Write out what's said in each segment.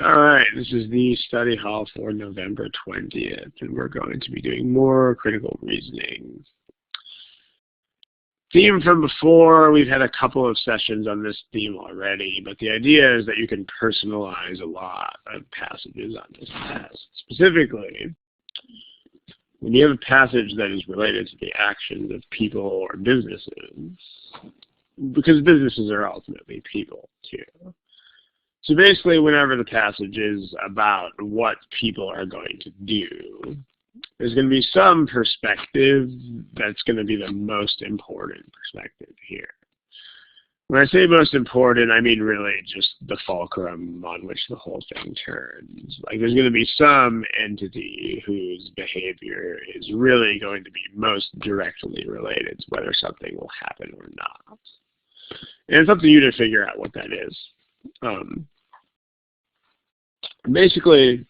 All right, this is the study hall for November 20th, and we're going to be doing more critical reasoning. Theme from before, we've had a couple of sessions on this theme already, but the idea is that you can personalize a lot of passages on this test. Specifically, when you have a passage that is related to the actions of people or businesses, because businesses are ultimately people too. So basically, whenever the passage is about what people are going to do, there's going to be some perspective that's going to be the most important perspective here. When I say most important, I mean really just the fulcrum on which the whole thing turns. Like there's going to be some entity whose behavior is really going to be most directly related to whether something will happen or not. And it's up to you to figure out what that is. Basically,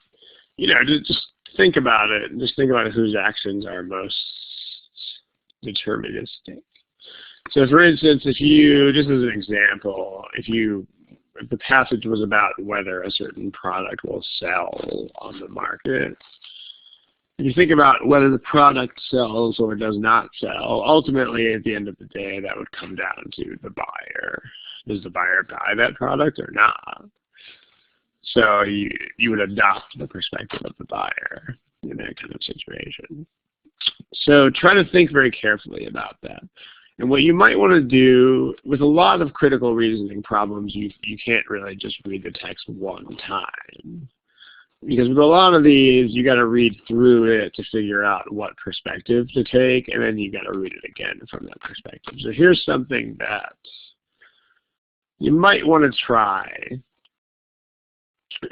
just think about it. Just think about whose actions are most deterministic. So, for instance, just as an example, if the passage was about whether a certain product will sell on the market, if you think about whether the product sells or does not sell, ultimately, at the end of the day, that would come down to the buyer. Does the buyer buy that product or not? So you would adopt the perspective of the buyer in that kind of situation. So try to think very carefully about that. And what you might want to do with a lot of critical reasoning problems, you can't really just read the text one time. Because with a lot of these, you got to read through it to figure out what perspective to take, and then you got to read it again from that perspective. So here's something that you might want to try.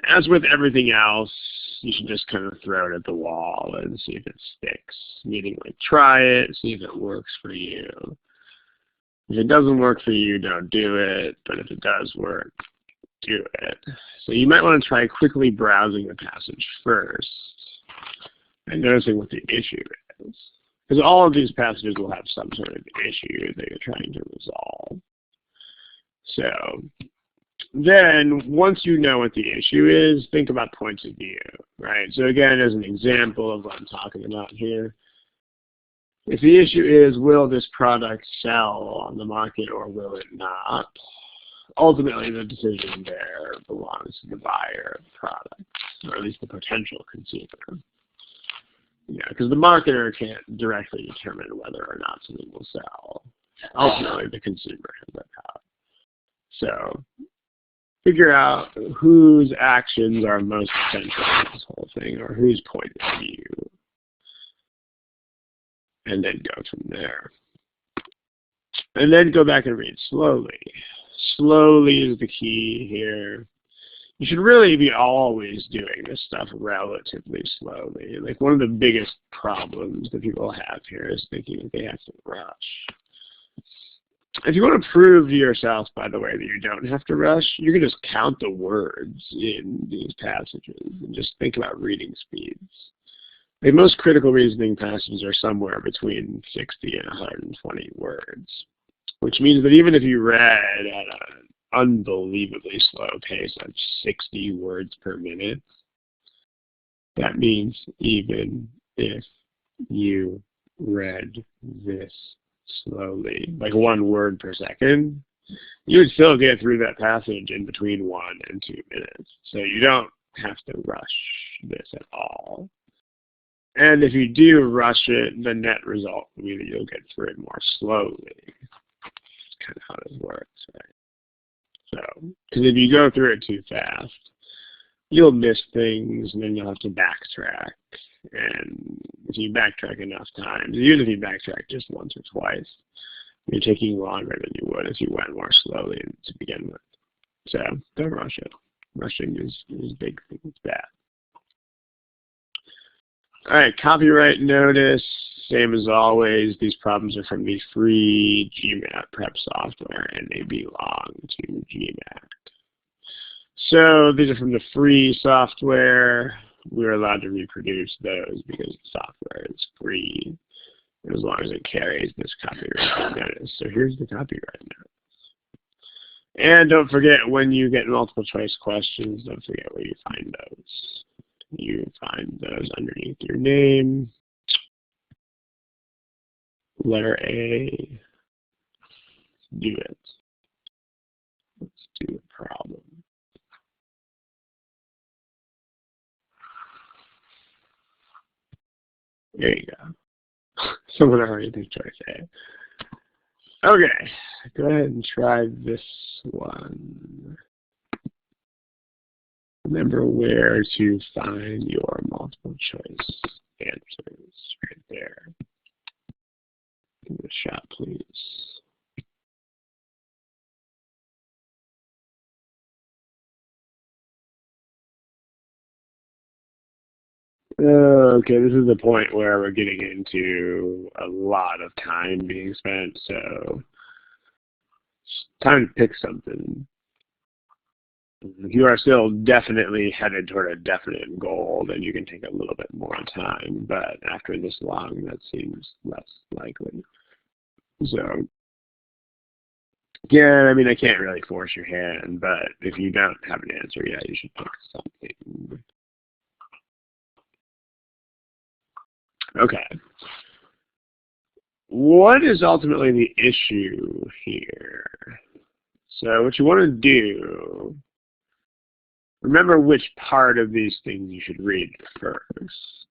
As with everything else, you should just kind of throw it at the wall and see if it sticks. Meaning, like, try it, see if it works for you. If it doesn't work for you, don't do it. But if it does work, do it. So you might want to try quickly browsing the passage first and noticing what the issue is. Because all of these passages will have some sort of issue that you're trying to resolve. So then, once you know what the issue is, think about points of view, right? So again, as an example of what I'm talking about here, if the issue is, will this product sell on the market or will it not? Ultimately, the decision there belongs to the buyer of the product, or at least the potential consumer. Because the marketer can't directly determine whether or not something will sell. Ultimately, the consumer has that power. So figure out whose actions are most central to this whole thing, or whose point of view, and then go from there. And then go back and read slowly. Slowly is the key here. You should really be always doing this stuff relatively slowly. Like, one of the biggest problems that people have here is thinking that they have to rush. If you want to prove to yourself, by the way, that you don't have to rush, you can just count the words in these passages and just think about reading speeds. The most critical reasoning passages are somewhere between 60 and 120 words, which means that even if you read at an unbelievably slow pace of 60 words per minute, that means even if you read this slowly, like 1 word per second, you would still get through that passage in between 1 and 2 minutes. So you don't have to rush this at all. And if you do rush it, the net result will be that you'll get through it more slowly. That's kind of how this works, right? So, because if you go through it too fast, you'll miss things, and then you'll have to backtrack. And if you backtrack enough times, even if you backtrack just once or twice, you're taking longer than you would if you went more slowly to begin with. So don't rush it. Rushing is a big thing. It's bad. All right, copyright notice. Same as always, these problems are from the free GMAT prep software, and they belong to GMAT. So these are from the free software. We're allowed to reproduce those because the software is free, as long as it carries this copyright notice. So here's the copyright notice. And don't forget, when you get multiple choice questions, don't forget where you find those. You find those underneath your name. Letter A. Do it. Let's do a problem. There you go. Someone already did choice A. Okay, go ahead and try this one. Remember where to find your multiple choice answers right there. Give it a shot, please. Okay, this is the point where we're getting into a lot of time being spent, so it's time to pick something. If you are still definitely headed toward a definite goal, then you can take a little bit more time, but after this long, that seems less likely. So, yeah, I mean, I can't really force your hand, but if you don't have an answer yet, you should pick something. Okay. What is ultimately the issue here? So what you want to do, remember which part of these things you should read first.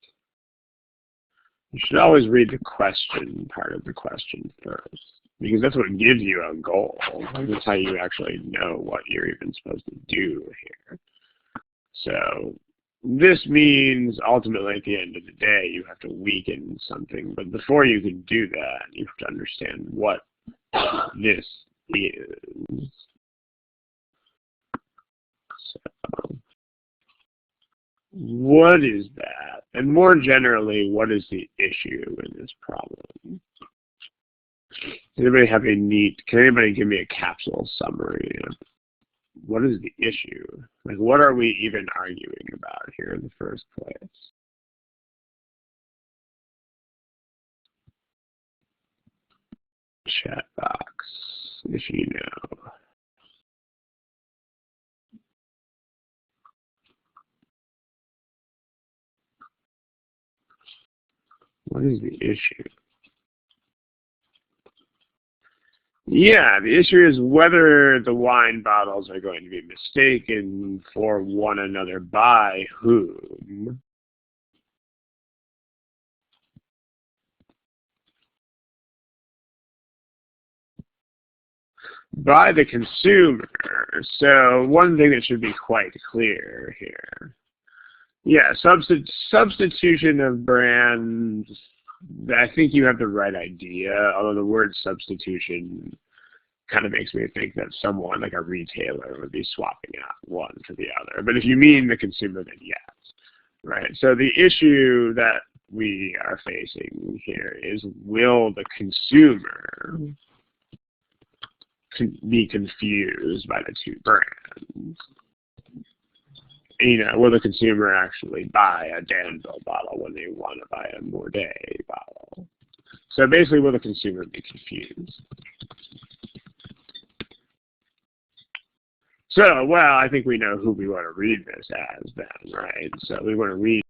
You should always read the question part of the question first, because that's what gives you a goal. That's how you actually know what you're even supposed to do here. So this means ultimately at the end of the day you have to weaken something, but before you can do that, you have to understand what this is. So what is that? And more generally, what is the issue in this problem? Does anybody have a can anybody give me a capsule summary of what is the issue? Like, what are we even arguing about here in the first place? Chat box, if you know. What is the issue? Yeah, the issue is whether the wine bottles are going to be mistaken for one another by whom. By the consumer. So one thing that should be quite clear here. Yeah, substitution of brands, I think you have the right idea, although the word substitution kind of makes me think that someone, like a retailer, would be swapping out one for the other. But if you mean the consumer, then yes. Right, so the issue that we are facing here is, will the consumer be confused by the two brands? You know, will the consumer actually buy a Danville bottle when they want to buy a Mordae bottle? So basically, will the consumer be confused? So, well, I think we know who we want to read this as then, right? So we want to read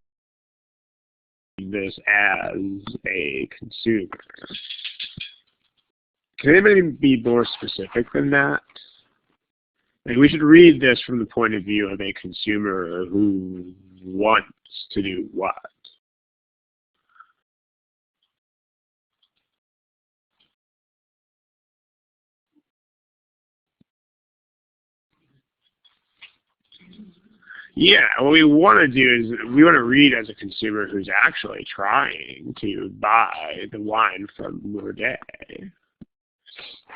this as a consumer. Can anybody be more specific than that? Like, we should read this from the point of view of a consumer who wants to do what? Yeah, what we want to do is we want to read as a consumer who's actually trying to buy the wine from Mordae.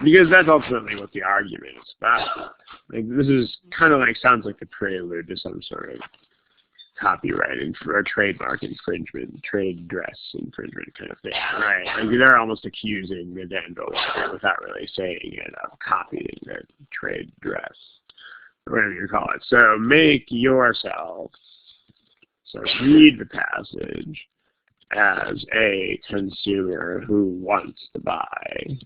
Because that's ultimately what the argument is about. Like, this is kind of like, sounds like the prelude to some sort of copyright for a trademark infringement, trade dress infringement kind of thing, right? Like, they're almost accusing the Danville without really saying it of copying their trade dress, or whatever you call it. So make yourself, so read the passage as a consumer who wants to buy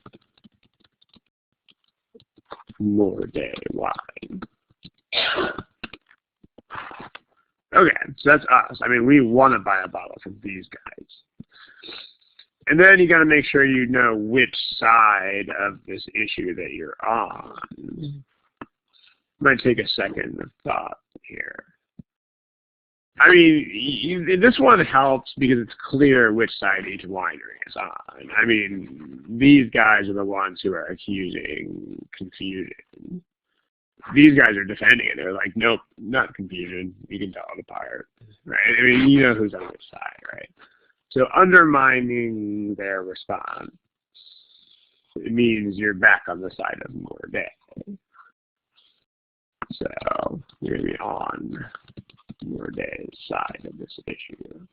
more day wine. Okay, so that's us. I mean, we want to buy a bottle from these guys. And then you got to make sure you know which side of this issue that you're on. Might take a second of thought here. I mean, this one helps because it's clear which side each winery is on. I mean, these guys are the ones who are accusing confusion. These guys are defending it. They're like, nope, not confusion. You can tell it apart, right? I mean, you know who's on which side, right? So undermining their response, it means you're back on the side of more day. So you're going to be on more day's side of this issue.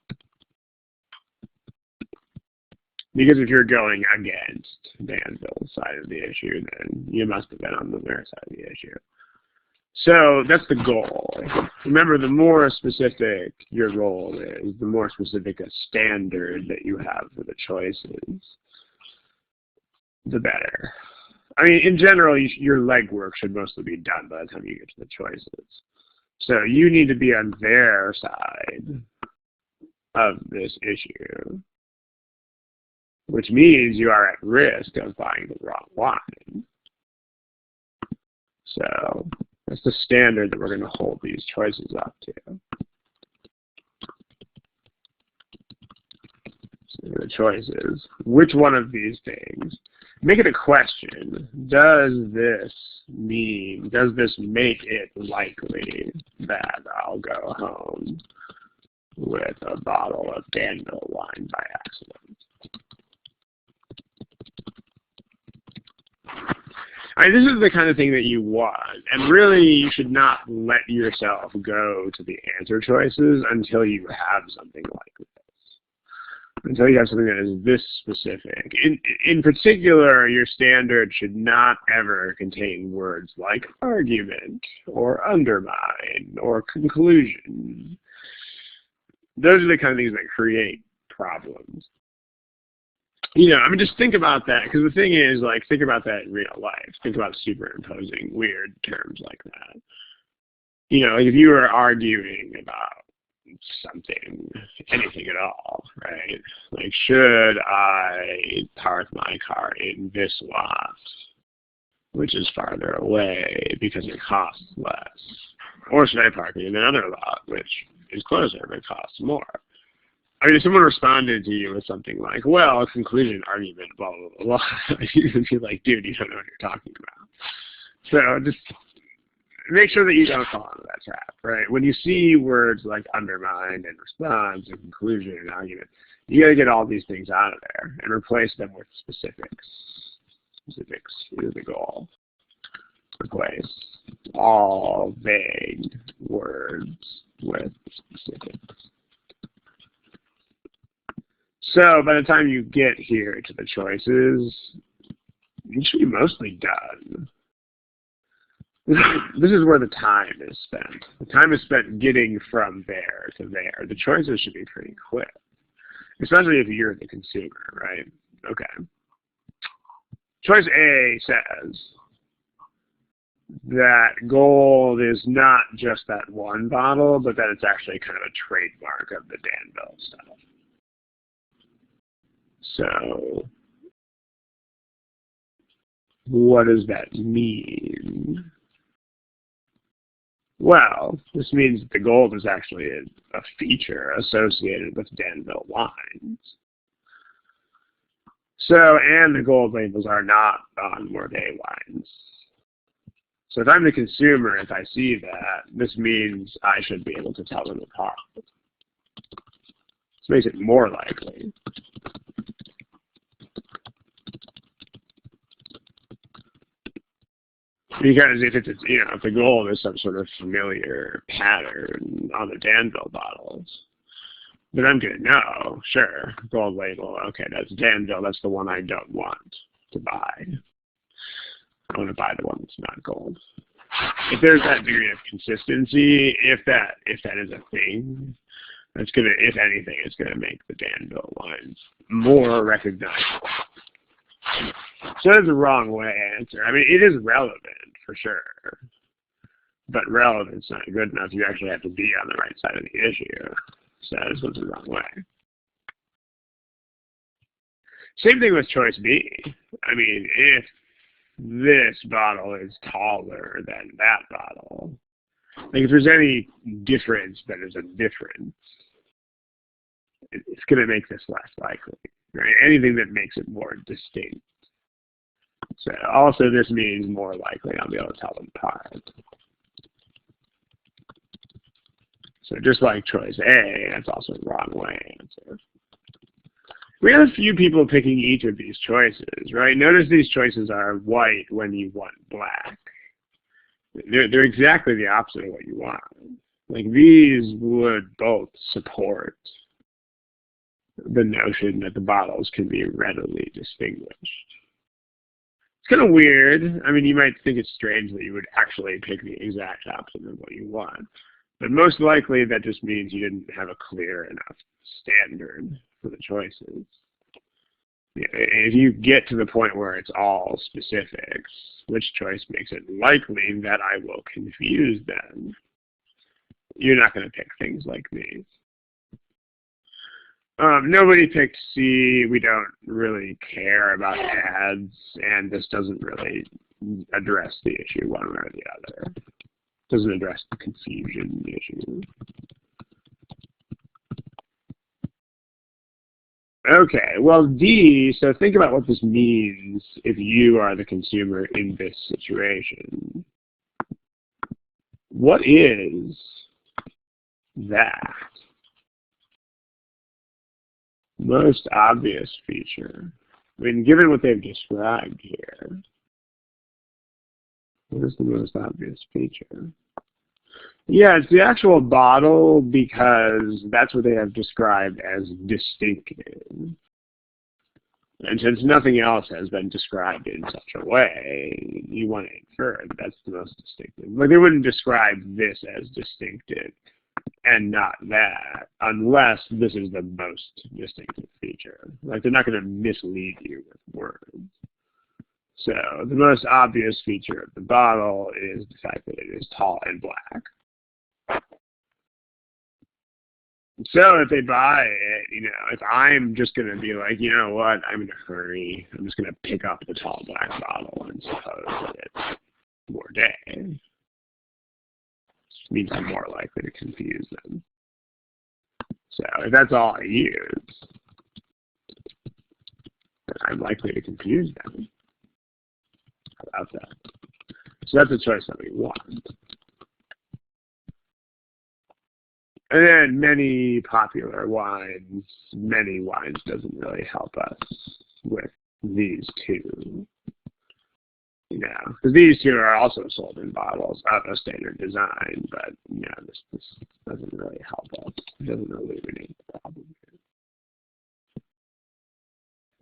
Because if you're going against Danville's side of the issue, then you must have been on their side of the issue. So that's the goal. Remember, the more specific your goal is, the more specific a standard that you have for the choices, the better. I mean, in general, your legwork should mostly be done by the time you get to the choices. So you need to be on their side of this issue, which means you are at risk of buying the wrong wine. So that's the standard that we're going to hold these choices up to. So the choice is, which one of these things? Make it a question. Does this make it likely that I'll go home with a bottle of Danville wine by accident? I mean, this is the kind of thing that you want, and really you should not let yourself go to the answer choices until you have something like this. Until you have something that is this specific. In particular, your standard should not ever contain words like argument, or undermine, or conclusion. Those are the kind of things that create problems. You know, I mean, just think about that, because the thing is, like, think about that in real life. Think about superimposing weird terms like that. You know, like if you were arguing about something, anything at all, right? Like, should I park my car in this lot, which is farther away because it costs less? Or should I park it in another lot, which is closer but costs more? I mean, if someone responded to you with something like, well, conclusion, argument, blah, blah, blah, blah, you'd be like, dude, you don't know what you're talking about. So just make sure that you don't fall into that trap, right? When you see words like undermine and response and conclusion and argument, you got to get all these things out of there and replace them with specifics. Specifics is the goal. Replace all vague words with specifics. So by the time you get here to the choices, you should be mostly done. This is where the time is spent. The time is spent getting from there to there. The choices should be pretty quick, especially if you're the consumer, right? Okay. Choice A says that gold is not just that one bottle, but that it's actually kind of a trademark of the Danville stuff. So what does that mean? Well, this means that the gold is actually a feature associated with Danville wines. So, and the gold labels are not on Morday wines. So if I'm the consumer, if I see that, this means I should be able to tell them apart. This makes it more likely. Because if it's, you know, if the gold is some sort of familiar pattern on the Danville bottles, then I'm going to know, sure, gold label, okay, that's Danville, that's the one I don't want to buy. I want to buy the one that's not gold. If there's that degree of consistency, if that is a thing, that's going to, if anything, it's going to make the Danville wines more recognizable. So that's a wrong way answer. I mean, it is relevant for sure, but relevant's not good enough. You actually have to be on the right side of the issue. So this one's the wrong way. Same thing with choice B. I mean, if this bottle is taller than that bottle, like if there's any difference, then there's a difference. It's going to make this less likely, right? Anything that makes it more distinct. So also this means more likely I'll be able to tell them apart. So just like choice A, that's also the wrong way answer. We have a few people picking each of these choices, right? Notice these choices are white when you want black. They're exactly the opposite of what you want. Like these would both support the notion that the bottles can be readily distinguished. It's kind of weird. I mean, you might think it's strange that you would actually pick the exact opposite of what you want. But most likely that just means you didn't have a clear enough standard for the choices. If you get to the point where it's all specifics, which choice makes it likely that I will confuse them? You're not going to pick things like these. Nobody picked C. We don't really care about ads, and this doesn't really address the issue one way or the other. It doesn't address the confusion issue. Okay, well, D, so think about what this means if you are the consumer in this situation. What is that? Most obvious feature. I mean, given what they've described here, what is the most obvious feature? Yeah, it's the actual bottle because that's what they have described as distinctive. And since nothing else has been described in such a way, you want to infer that that's the most distinctive. Like they wouldn't describe this as distinctive and not that unless this is the most distinctive feature. Like they're not going to mislead you with words. So the most obvious feature of the bottle is the fact that it is tall and black. So if they buy it, if I'm just going to be like, you know what, I'm in a hurry, I'm just going to pick up the tall black bottle and suppose that it's more day. It means I'm more likely to confuse them. So if that's all I use, then I'm likely to confuse them. How about that? So that's a choice that we want. And then many popular wines, many wines doesn't really help us with these two. Because these two are also sold in bottles of a standard design, but this doesn't really help us. It doesn't illuminate the problem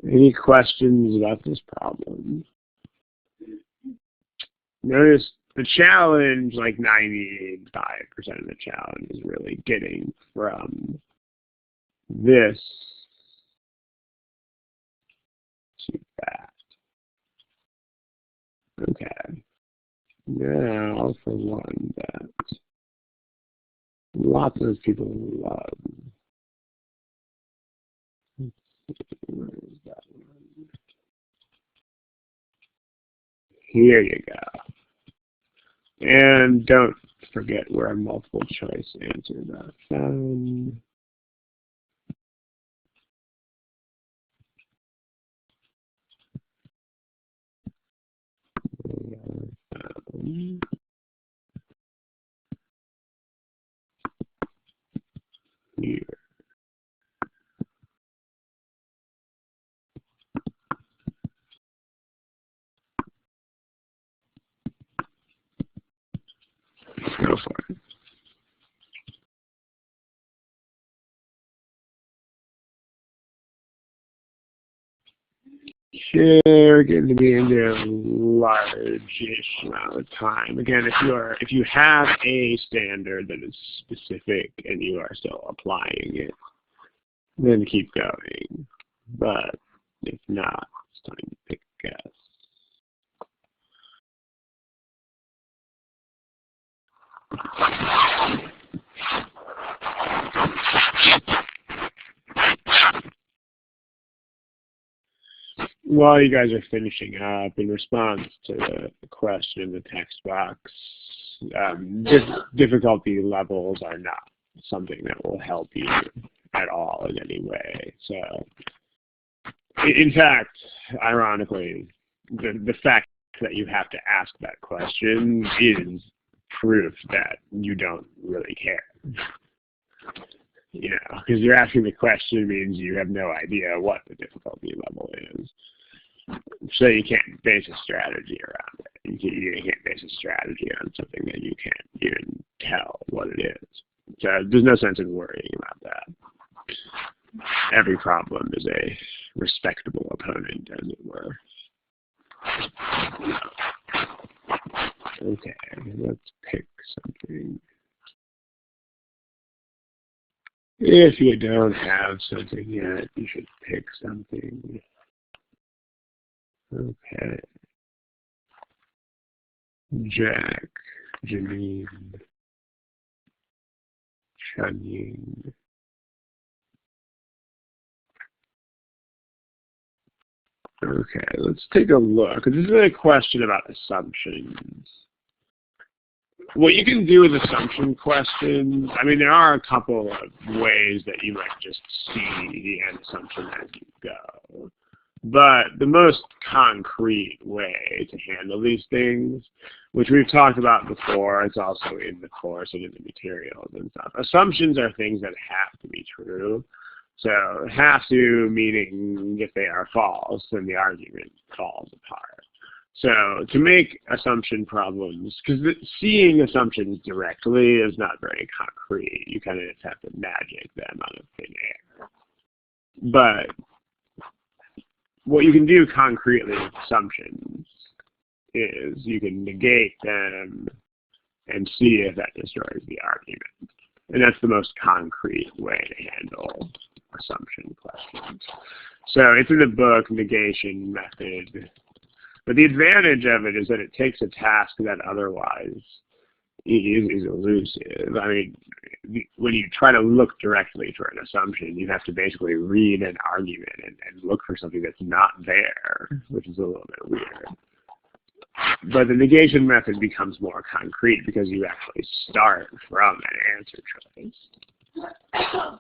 here. Any questions about this problem? Notice the challenge, like 95% of the challenge is really getting from this to that. Okay. Now for one that lots of people love. Where is that one? Here you go. And don't forget where multiple choice answers are found. Here. Go for it. Sure, we're getting to be into a large-ish amount of time. Again, if you have a standard that is specific and you are still applying it, then keep going. But if not, It's time to pick a guess. While you guys are finishing up, in response to the question in the text box, difficulty levels are not something that will help you at all in any way. So, in fact, ironically, the fact that you have to ask that question is proof that you don't really care. You know, because you're asking the question means you have no idea what the difficulty level is. So you can't base a strategy around it. You can't base a strategy on something that you can't even tell what it is. So there's no sense in worrying about that. Every problem is a respectable opponent, as it were. Okay, let's pick something. If you don't have something yet, you should pick something. Okay. Jack, Janine, Chunying. Okay, let's take a look. This is a question about assumptions. What you can do with assumption questions, I mean, there are a couple of ways that you might just see the end assumption as you go. But the most concrete way to handle these things, which we've talked about before, it's also in the course and in the materials and stuff. Assumptions are things that have to be true. So have to meaning if they are false, then the argument falls apart. So to make assumption problems, because seeing assumptions directly is not very concrete. You kind of just have to magic them out of thin air. But what you can do concretely with assumptions is you can negate them and see if that destroys the argument. And that's the most concrete way to handle assumption questions. So it's in the book, Negation Method. But the advantage of it is that it takes a task that otherwise is elusive. I mean, when you try to look directly for an assumption, you have to basically read an argument and look for something that's not there, which is a little bit weird. But the negation method becomes more concrete because you actually start from an answer choice,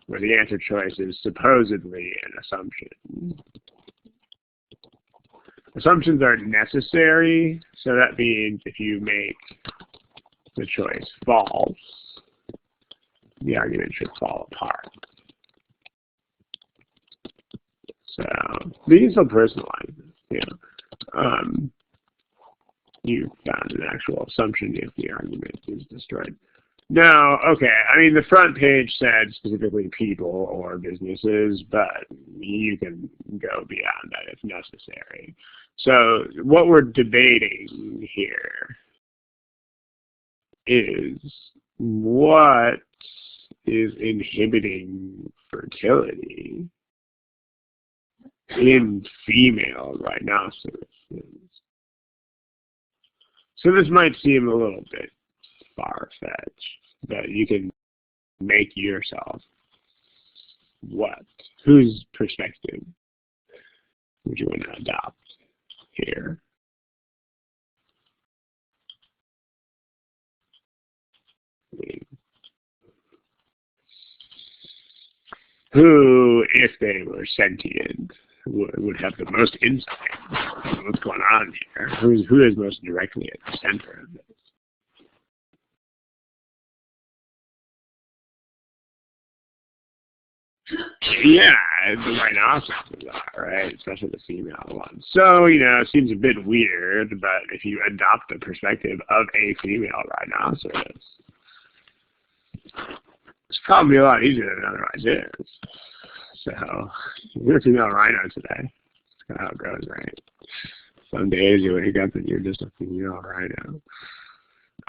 where the answer choice is supposedly an assumption. Assumptions are necessary, so that means if you make the choice false, the argument should fall apart. So you can still personalize this. You know, you found an actual assumption if the argument is destroyed. No, okay. I mean, the front page said specifically people or businesses, but you can go beyond that if necessary. So what we're debating here is what is inhibiting fertility in female rhinoceroses. So this might seem a little bit far-fetched, but you can make yourself what? Whose perspective would you want to adopt here? Who, if they were sentient, would have the most insight into what's going on here? Who is most directly at the center of this? Yeah, the rhinoceroses are, right? Especially the female ones. So, you know, it seems a bit weird, but if you adopt the perspective of a female rhinoceros, it's probably a lot easier than it otherwise is. So, you're a female rhino today. That's kind of how it goes, right? Some days you wake up and you're just a female rhino.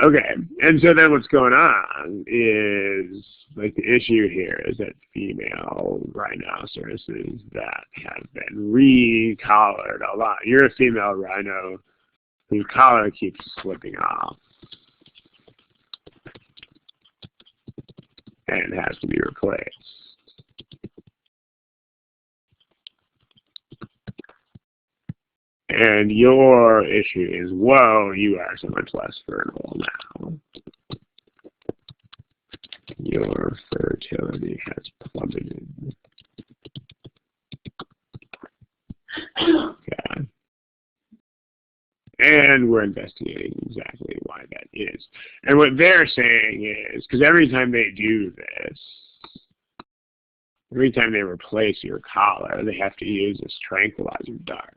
Okay, and so then what's going on is, like, the issue here is that female rhinoceroses that have been re-collared a lot. You're a female rhino whose collar keeps slipping off and has to be replaced. And your issue is, whoa, you are so much less fertile now. Your fertility has plummeted. Okay. And we're investigating exactly why that is. And what they're saying is, because every time they do this, every time they replace your collar, they have to use this tranquilizer dart.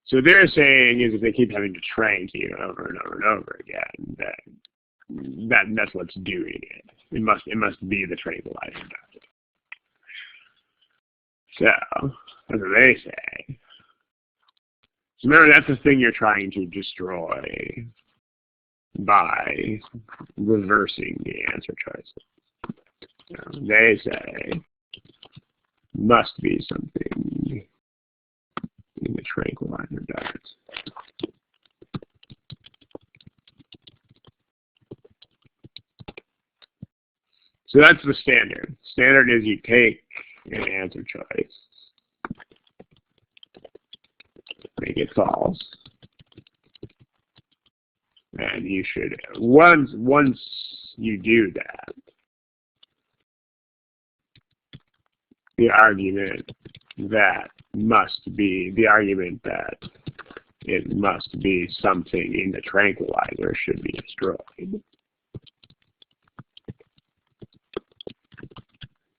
So what they're saying is, if they keep having to trank you over and over and over again, that's what's doing it. It must be the tranquilizer dart. So that's what they say. So remember, that's the thing you're trying to destroy by reversing the answer choices. So they say must be something in the tranquilizer dart. So that's the standard. Standard is you take an answer choice, make it false, and you should, once you do that, the argument that it must be something in the tranquilizer should be destroyed.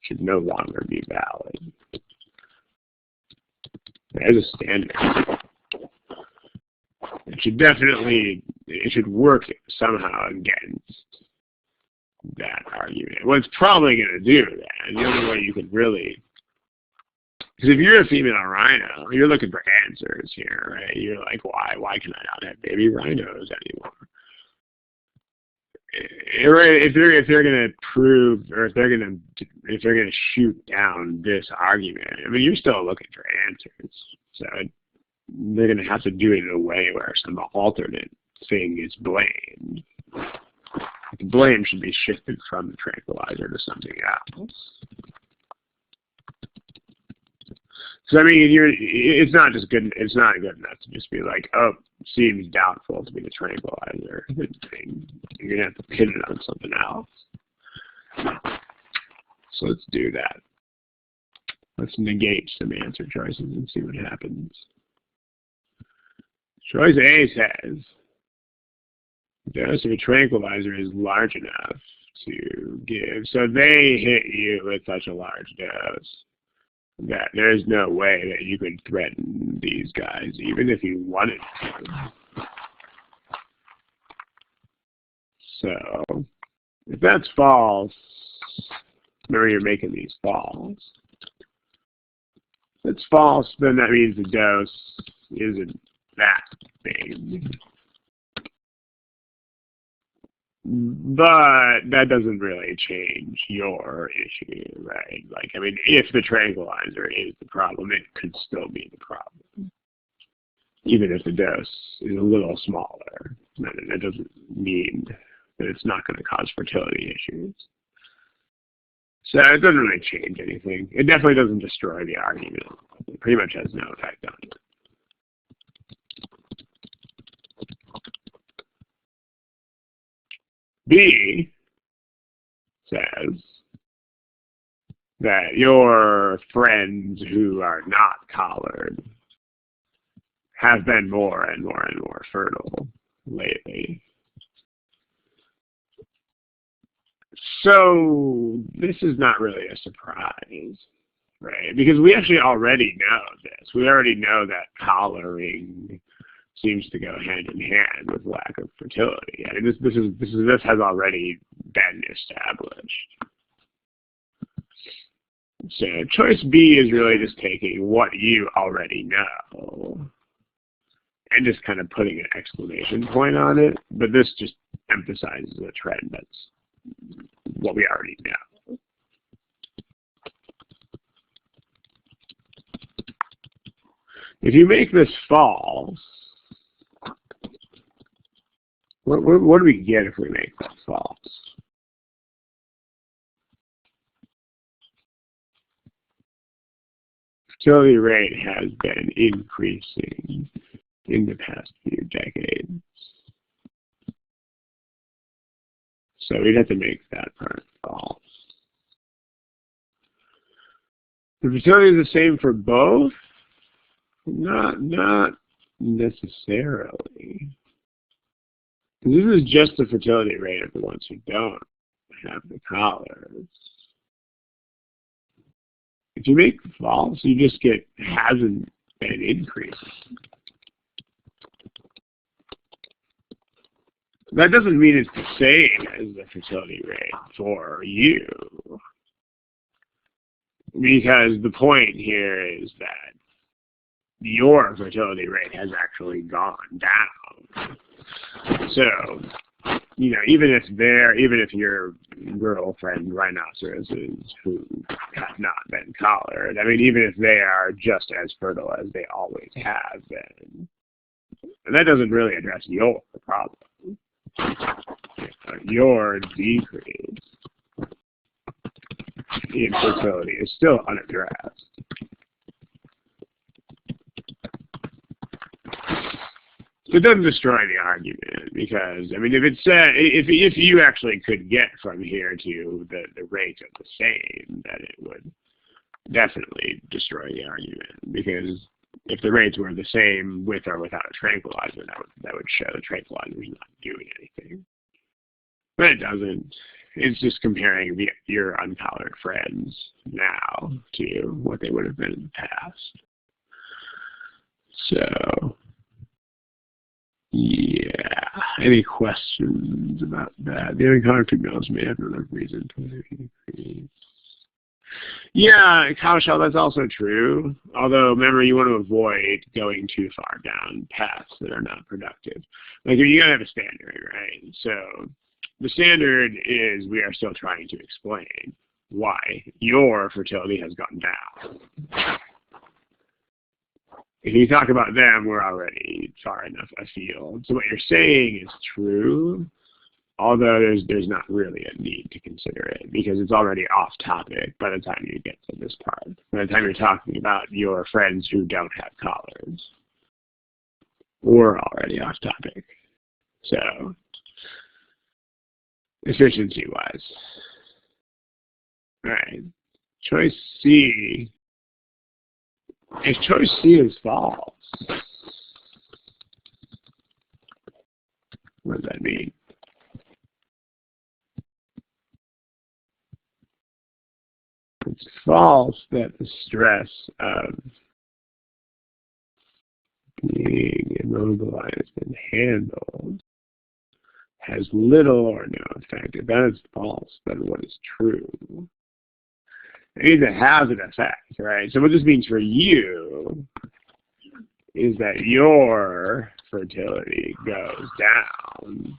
Should no longer be valid. There's a standard. It should work somehow against that argument. Well, it's probably going to do that. And the only way you could really, because if you're a female rhino, you're looking for answers here, right? You're like, why can I not have baby rhinos anymore? If they're going to prove, or if they're going to shoot down this argument, I mean, you're still looking for answers. So they're going to have to do it in a way where some alternate thing is blamed. The blame should be shifted from the tranquilizer to something else. So I mean, it's not good enough to just be like, oh, seems doubtful to be the tranquilizer thing. You're gonna have to pin it on something else. So let's do that. Let's negate some answer choices and see what happens. Choice A says the dose of a tranquilizer is large enough to give. So they hit you with such a large dose that there's no way that you could threaten these guys, even if you wanted to. So, if that's false, remember you're making these false. If it's false, then that means the dose isn't that big. But that doesn't really change your issue, right? Like, I mean, if the tranquilizer is the problem, it could still be the problem. Even if the dose is a little smaller, that doesn't mean that it's not going to cause fertility issues. So it doesn't really change anything. It definitely doesn't destroy the argument. It pretty much has no effect on it. B says that your friends who are not collared have been more and more and more fertile lately. So this is not really a surprise, right? Because we actually already know this. We already know that collaring seems to go hand in hand with lack of fertility. I mean, this has already been established. So choice B is really just taking what you already know and just kind of putting an exclamation point on it. But this just emphasizes a trend that's what we already know. If you make this false, what do we get if we make that false? Fertility rate has been increasing in the past few decades. So we'd have to make that part false. The fertility is the same for both? Not necessarily. This is just the fertility rate of the ones who don't have the collars. If you make false, you just get hasn't been increasing. That doesn't mean it's the same as the fertility rate for you. Because the point here is that your fertility rate has actually gone down. So, you know, even if your girlfriend rhinoceroses who have not been collared, I mean, even if they are just as fertile as they always have been, and that doesn't really address your problem. Your decrease in fertility is still unaddressed. It doesn't destroy the argument because, I mean, if you actually could get from here to the rate of the same, then it would definitely destroy the argument, because if the rates were the same with or without a tranquilizer, that would show the tranquilizer is not doing anything. But it doesn't. It's just comparing your uncollared friends now to what they would have been in the past. So, yeah. Any questions about that? The uncollared females may have another reason to increase. Yeah, cow shell, that's also true. Although, remember, you want to avoid going too far down paths that are not productive. Like, you gotta have a standard, right? So, the standard is we are still trying to explain why your fertility has gone down. If you talk about them, we're already far enough afield. So what you're saying is true, although there's not really a need to consider it because it's already off topic by the time you get to this part. By the time you're talking about your friends who don't have collars, we're already off topic. So, efficiency-wise. All right, choice C. If choice C is false, what does that mean? It's false that the stress of being immobilized and handled has little or no effect. If that is false, then what is true? It means it has an effect, right? So what this means for you is that your fertility goes down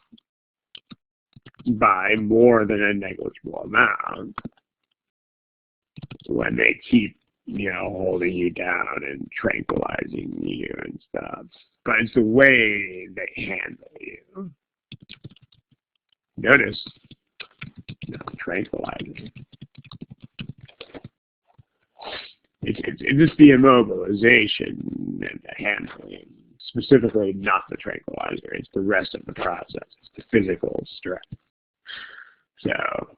by more than a negligible amount when they keep, holding you down and tranquilizing you and stuff. But it's the way they handle you. Notice, tranquilizing. It's just the immobilization and the handling, specifically not the tranquilizer. It's the rest of the process. It's the physical stress. So,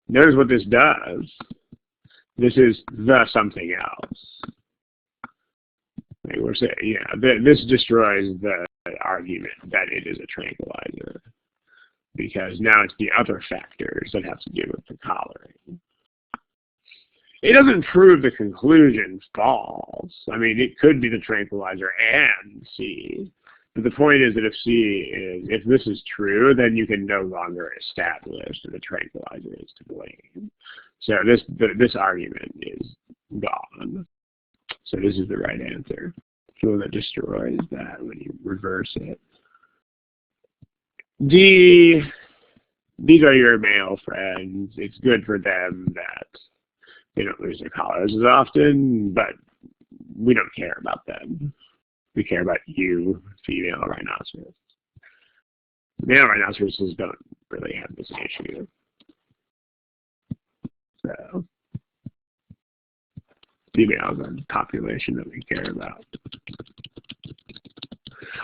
notice what this does. This is the something else. Like we're saying, this destroys the argument that it is a tranquilizer, because now it's the other factors that have to do with the collaring. It doesn't prove the conclusion false. I mean, it could be the tranquilizer and C. But the point is that if this is true, then you can no longer establish that the tranquilizer is to blame. So this argument is gone. So this is the right answer. tool that destroys that when you reverse it. D, these are your male friends. It's good for them that they don't lose their collars as often, but we don't care about them. We care about you, female rhinoceros. Male rhinoceroses don't really have this issue. So, females are the population that we care about.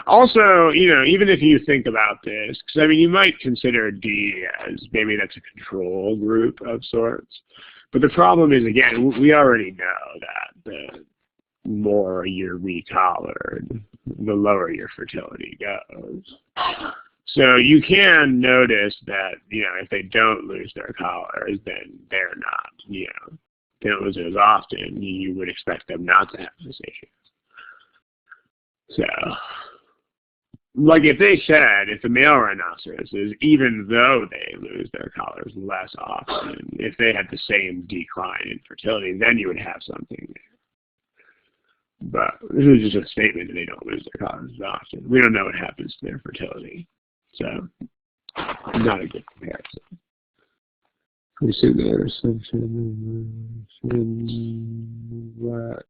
Also, even if you think about this, because I mean, you might consider D as maybe that's a control group of sorts. But the problem is, again, we already know that the more you're recollared, the lower your fertility goes. So you can notice that, if they don't lose their collars, then they're not, they don't lose it as often, you would expect them not to have this issue. So, like if they said, if the male rhinoceroses, even though they lose their collars less often, if they had the same decline in fertility, then you would have something there. But this is just a statement that they don't lose their collars as often. We don't know what happens to their fertility. So, not a good comparison. We see their assumption that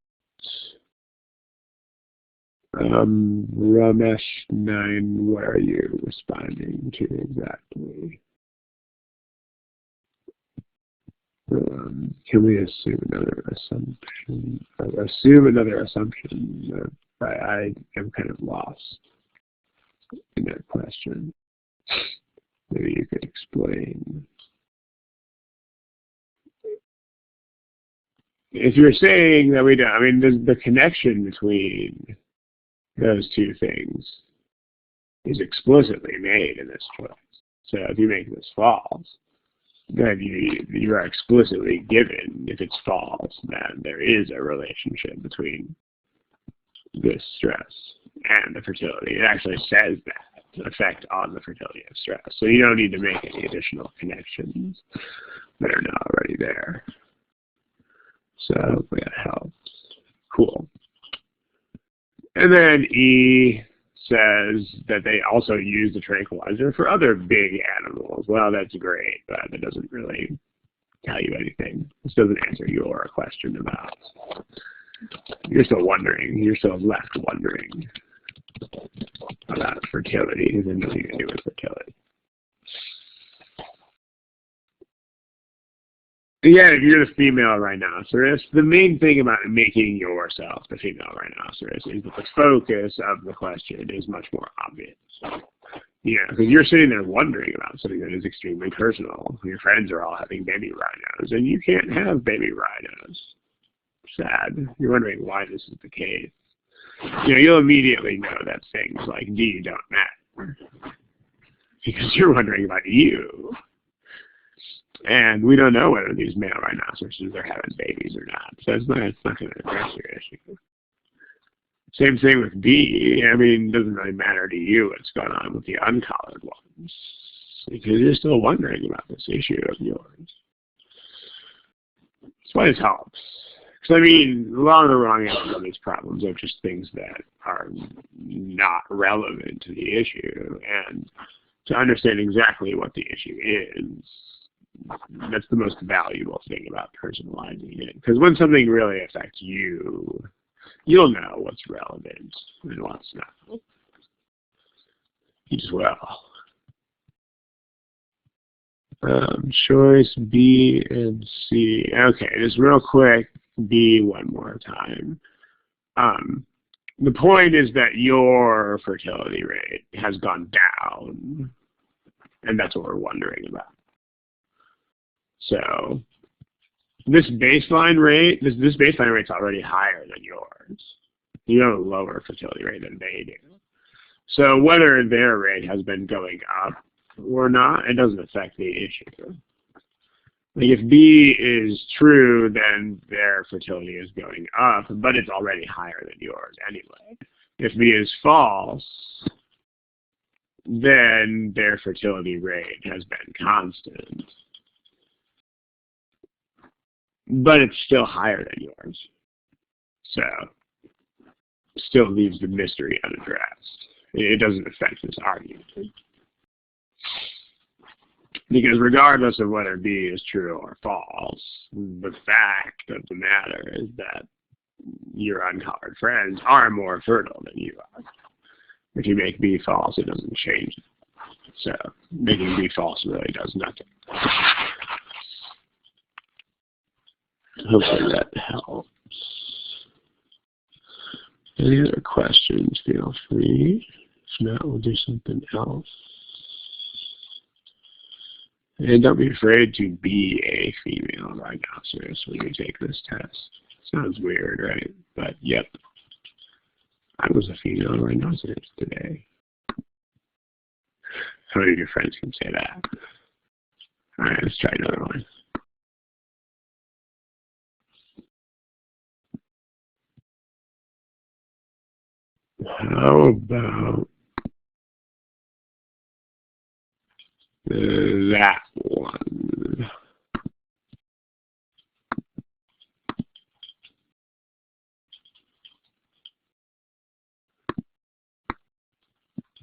Ramesh 9, what are you responding to exactly? Can we assume another assumption? Assume another assumption. I am kind of lost in that question. Maybe you could explain. If you're saying that we don't, I mean, the connection between those two things is explicitly made in this choice. So if you make this false, then you are explicitly given, if it's false, that there is a relationship between this stress and the fertility. It actually says that, the effect on the fertility of stress. So you don't need to make any additional connections that are not already there. So hopefully that helps. Cool. And then E says that they also use the tranquilizer for other big animals. Well, that's great, but that doesn't really tell you anything. This doesn't answer your question about. You're still wondering. You're still left wondering about fertility. It has nothing to do with fertility. Yeah, if you're the female rhinoceros, the main thing about making yourself the female rhinoceros is that the focus of the question is much more obvious. Because you're sitting there wondering about something that is extremely personal. Your friends are all having baby rhinos, and you can't have baby rhinos. Sad. You're wondering why this is the case. You'll immediately know that things like D don't matter. Because you're wondering about you. And we don't know whether these male rhinoceroses are having babies or not. So it's not going to address your issue. Same thing with B. I mean, it doesn't really matter to you what's going on with the uncollared ones. Because you're still wondering about this issue of yours. That's why this helps. Because, I mean, a lot of the wrong answers on these problems are just things that are not relevant to the issue. And to understand exactly what the issue is, that's the most valuable thing about personalizing it. Because when something really affects you, you'll know what's relevant and what's not. You just will. Choice B and C. Okay, just real quick, B one more time. The point is that your fertility rate has gone down, and that's what we're wondering about. So this baseline rate, this baseline rate's already higher than yours. You have a lower fertility rate than they do. So whether their rate has been going up or not, it doesn't affect the issue. Like if B is true, then their fertility is going up, but it's already higher than yours anyway. If B is false, then their fertility rate has been constant. But it's still higher than yours. So still leaves the mystery unaddressed. It doesn't affect this argument. Because regardless of whether B is true or false, the fact of the matter is that your uncollared friends are more fertile than you are. If you make B false, it doesn't change it. So making B false really does nothing. Hopefully that helps. Any other questions, feel free. If not, we'll do something else. And don't be afraid to be a female rhinoceros when you take this test. Sounds weird, right? But yep, I was a female rhinoceros today. How many of your friends can say that? All right, let's try another one. How about that one?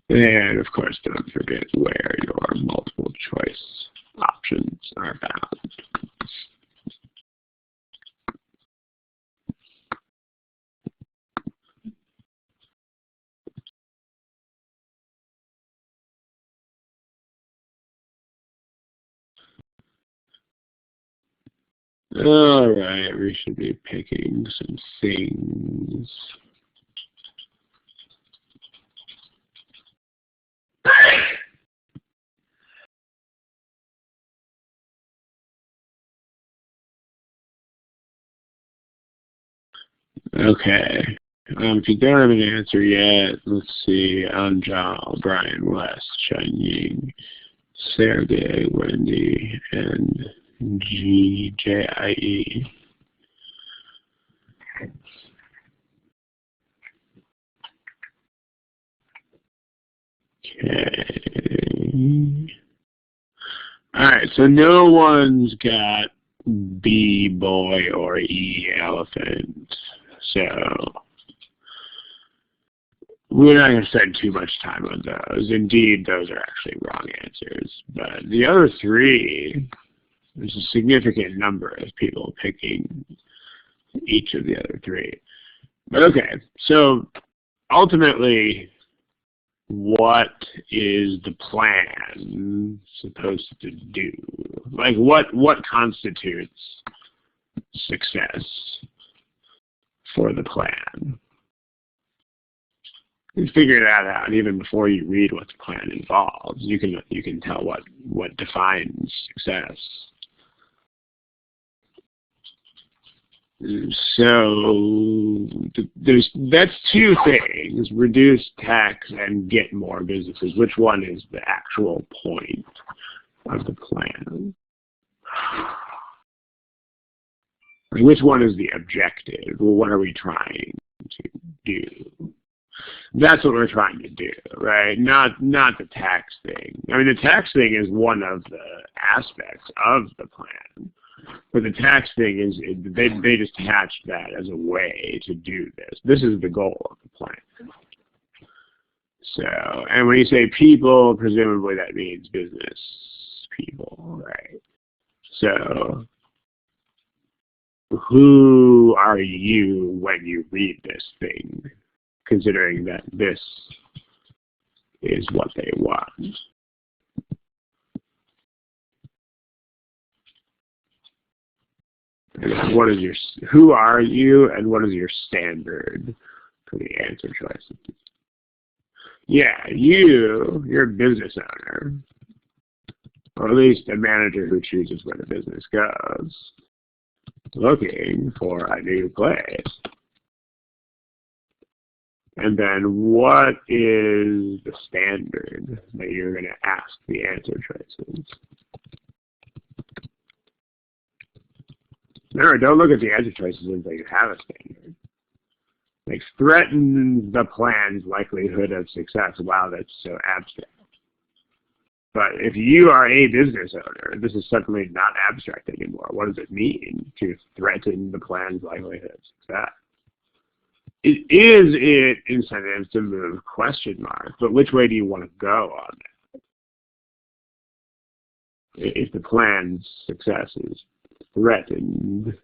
And of course, don't forget where your multiple choice options are found. All right, we should be picking some things. Okay. If you don't have an answer yet, let's see. Anjal, Brian West, Chen Ying, Sergey, Wendy, and GJIE. Okay. All right, so no one's got B boy or E elephant. So we're not going to spend too much time on those. Indeed, those are actually wrong answers. But the other three, there's a significant number of people picking each of the other three. But okay, so ultimately, what is the plan supposed to do? Like, what constitutes success for the plan? You figure that out even before you read what the plan involves. You can tell what defines success. So that's two things: reduce tax and get more businesses. Which one is the actual point of the plan? Which one is the objective? Well, what are we trying to do? That's what we're trying to do, right? Not the tax thing. I mean, the tax thing is one of the aspects of the plan. But the tax thing is, they just hatched that as a way to do this. This is the goal of the plan. So, and when you say people, presumably that means business people, right? So, who are you when you read this thing, considering that this is what they want? What is who are you, and what is your standard for the answer choices? Yeah, you're a business owner, or at least a manager who chooses where the business goes, looking for a new place. And then what is the standard that you're going to ask the answer choices? Remember, don't look at the answer choices until you have a standard. Like, threaten the plan's likelihood of success. Wow, that's so abstract. But if you are a business owner, this is suddenly not abstract anymore. What does it mean to threaten the plan's likelihood of success? is it incentive to move question mark? But which way do you want to go on that? If the plan's success is threatened,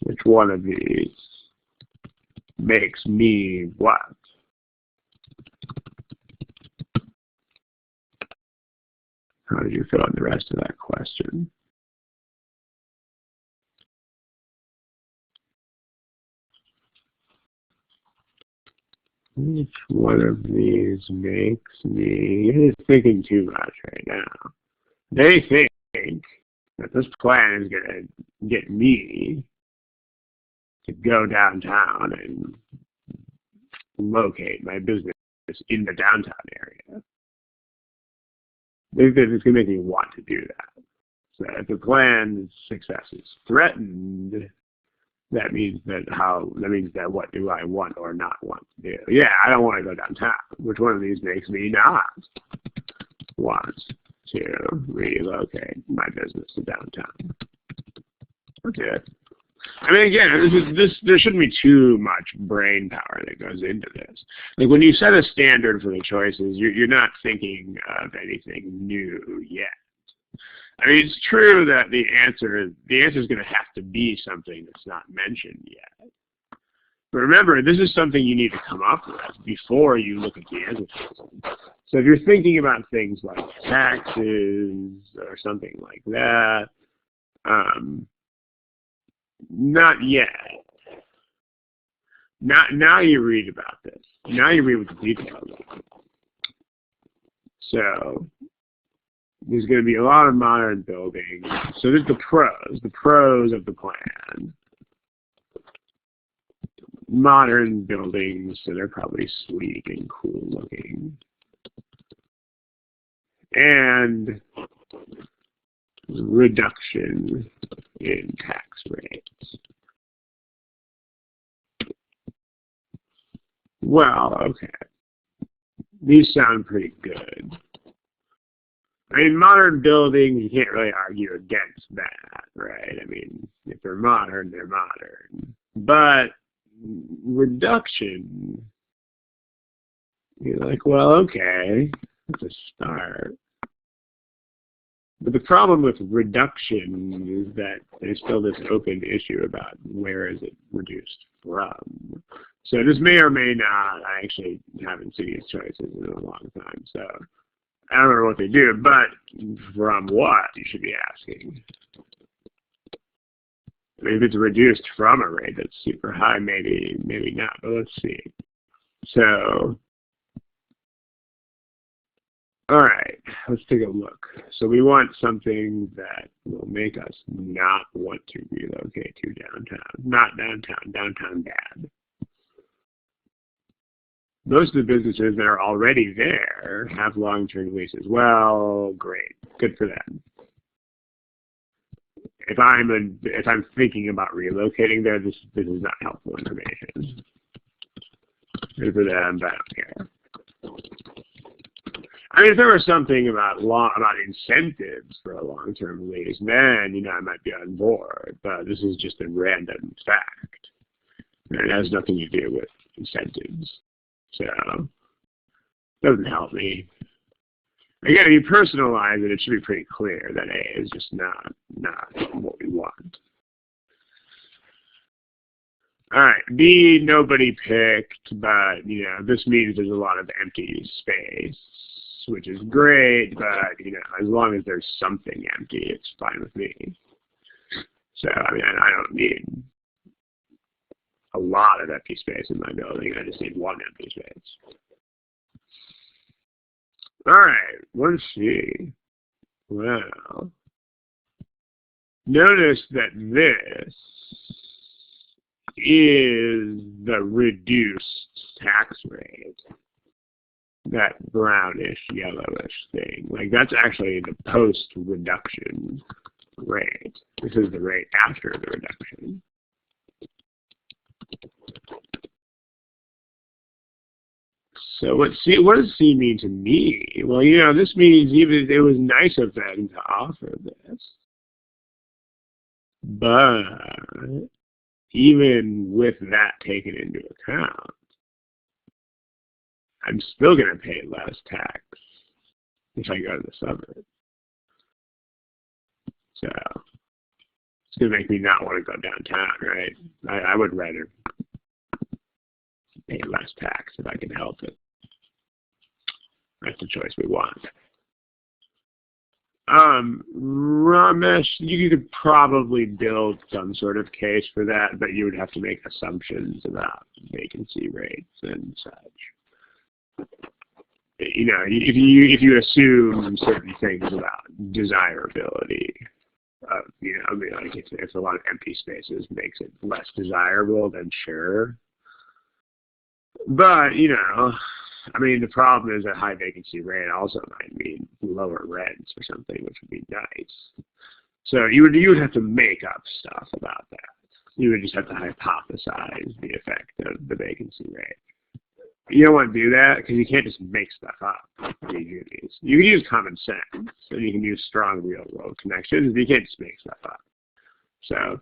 which one of these makes me what? How did you fill in the rest of that question? Which one of these makes me... You're thinking too much right now. They think that this plan is going to get me to go downtown and locate my business in the downtown area. They think it's going to make me want to do that. So if the plan's success is threatened, that means that what do I want or not want to do? Yeah, I don't want to go downtown. Which one of these makes me not want to relocate my business to downtown? Okay. I mean, again, there shouldn't be too much brain power that goes into this. Like when you set a standard for the choices, you're not thinking of anything new yet. I mean, it's true that the answer is going to have to be something that's not mentioned yet. But remember, this is something you need to come up with before you look at the answer. So if you're thinking about things like taxes or something like that, not yet. Now you read about this. Now you read what the details are. So there's going to be a lot of modern buildings. So there's the pros of the plan. Modern buildings, so they're probably sleek and cool looking. And reduction in tax rates. Well, okay. These sound pretty good. I mean, modern buildings, you can't really argue against that, right? I mean, if they're modern, they're modern. But reduction, you're like, well, okay, that's a start. But the problem with reduction is that there's still this open issue about where is it reduced from. So this may or may not, I actually haven't seen these choices in a long time, so I don't know what they do, but from what you should be asking. I mean, if it's reduced from a rate that's super high, maybe not, but let's see. So, all right, let's take a look. So we want something that will make us not want to relocate to downtown. Not downtown, downtown bad. Most of the businesses that are already there have long-term leases. Well, great, good for them. If I'm thinking about relocating there, this is not helpful information. Good for them, but I don't care. I mean, if there was something about incentives for a long-term lease, then I might be on board. But this is just a random fact. It has nothing to do with incentives. So, it doesn't help me. Again, if you personalize it, it should be pretty clear that A is just not what we want. All right, B, nobody picked, but, this means there's a lot of empty space, which is great, but, as long as there's something empty, it's fine with me. So, I mean, I don't need a lot of empty space in my building. I just need one empty space. All right, let's see. Well, notice that this is the reduced tax rate. That brownish, yellowish thing. Like, that's actually the post-reduction rate. This is the rate after the reduction. So what does C mean to me? Well, this means even it was nice of them to offer this, but even with that taken into account, I'm still going to pay less tax if I go to the suburbs. So it's going to make me not want to go downtown, right? I would rather pay less tax if I can help it. That's the choice we want. Ramesh, you could probably build some sort of case for that, but you would have to make assumptions about vacancy rates and such. You know, if you assume certain things about desirability, you know, I mean, like if a lot of empty spaces makes it less desirable, then sure. But you know, I mean, the problem is that high vacancy rate also might mean lower rents or something, which would be nice. So you would have to make up stuff about that. You would just have to hypothesize the effect of the vacancy rate. You don't want to do that because you can't just make stuff up. You can use common sense, and you can use strong real-world connections, but you can't just make stuff up. So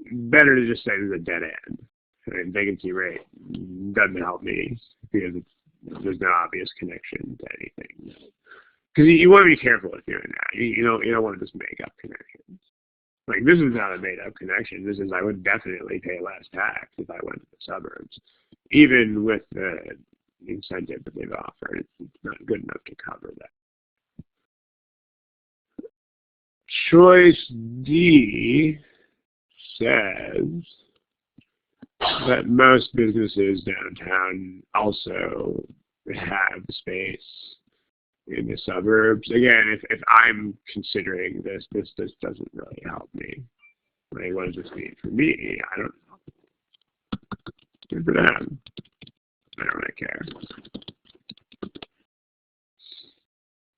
better to just say there's a dead end. And vacancy rate doesn't help me because there's no obvious connection to anything. Because you want to be careful with doing that. You don't want to just make up connections. Like, this is not a made-up connection. This is, I would definitely pay less tax if I went to the suburbs. Even with the incentive that they've offered, it's not good enough to cover that. Choice D says that most businesses downtown also have space in the suburbs. Again, if I'm considering this doesn't really help me. Like, what does this mean for me? I don't know. Good for them. I don't really care.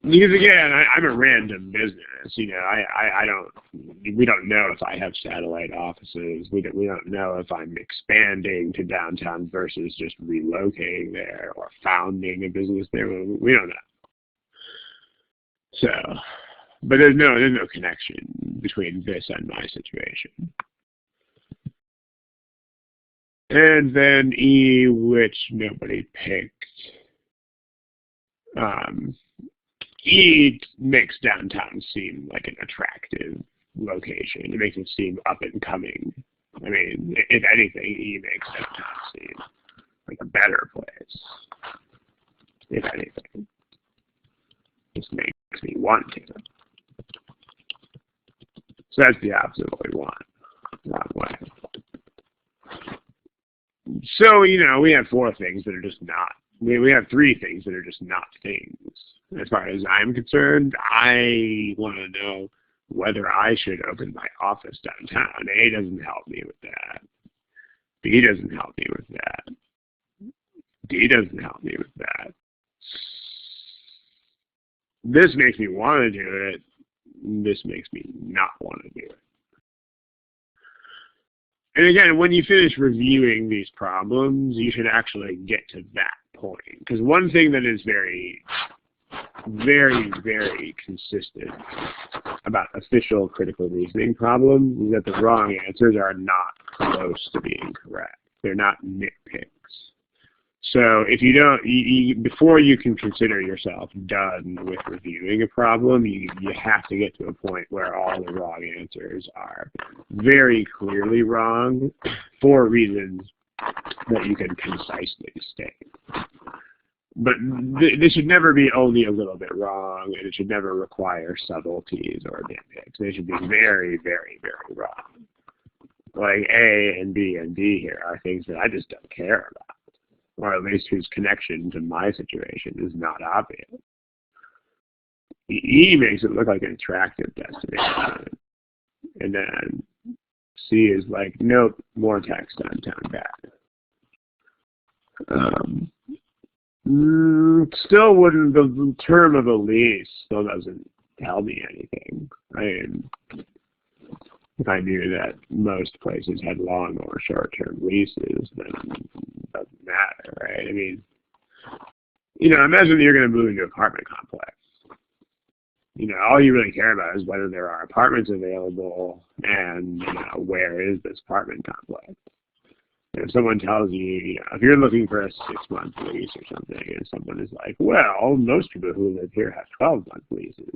Because again, I'm a random business. You know, we don't know if I have satellite offices. We don't know if I'm expanding to downtown versus just relocating there or founding a business there. We don't know. So, but there's no connection between this and my situation. And then E, which nobody picked. E makes downtown seem like an attractive location. It makes it seem up and coming. I mean, if anything, E makes downtown seem like a better place. If anything. Just makes me want to. So that's the opposite of what we want. Wrong way. So, you know, we have four things that are just not. We have three things that are just not things. As far as I'm concerned, I want to know whether I should open my office downtown. A doesn't help me with that. B doesn't help me with that. D doesn't help me with that. This makes me want to do it. This makes me not want to do it. And again, when you finish reviewing these problems, you should actually get to that point. Because one thing that is very, very, very consistent about official critical reasoning problems is that the wrong answers are not close to being correct. They're not nitpicks. So if you don't, before you can consider yourself done with reviewing a problem, you have to get to a point where all the wrong answers are very clearly wrong for reasons that you can concisely state. But they should never be only a little bit wrong, and it should never require subtleties or nitpicks. They should be very, very, very wrong. Like A and B and D here are things that I just don't care about. Or at least whose connection to my situation is not obvious. E makes it look like an attractive destination. And then C is like, nope, more tax downtown bad. Still wouldn't, the term of a lease still doesn't tell me anything. I mean, if I knew that most places had long or short-term leases, then it doesn't matter, right? I mean, you know, imagine you're going to move into an apartment complex. all you really care about is whether there are apartments available and where is this apartment complex. If someone tells you, if you're looking for a 6-month lease or something, and someone is like, well, most people who live here have 12-month leases,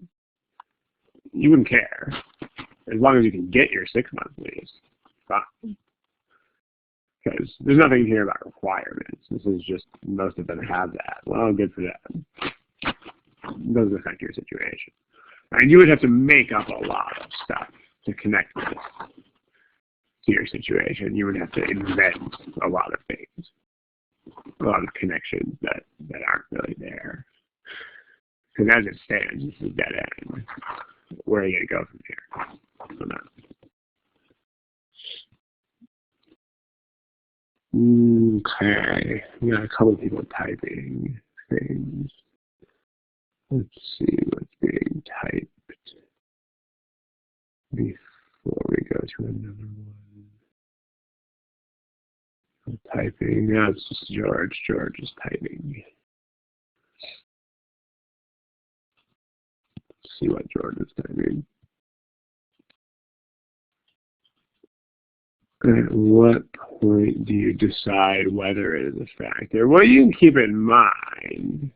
you wouldn't care. As long as you can get your 6-month lease, fine. Because there's nothing here about requirements. This is just, most of them have that. Well, good for them. It doesn't affect your situation. And you would have to make up a lot of stuff to connect this to your situation. You would have to invent a lot of things, a lot of connections that aren't really there. Because as it stands, this is a dead end. Where are you going to go from here? I don't know. Okay, we got a couple people typing things. Let's see what's being typed before we go to another one. Typing. Now it's just George. George is typing. Let's see what George is typing. At what point do you decide whether it is a factor? Well, you can keep in mind.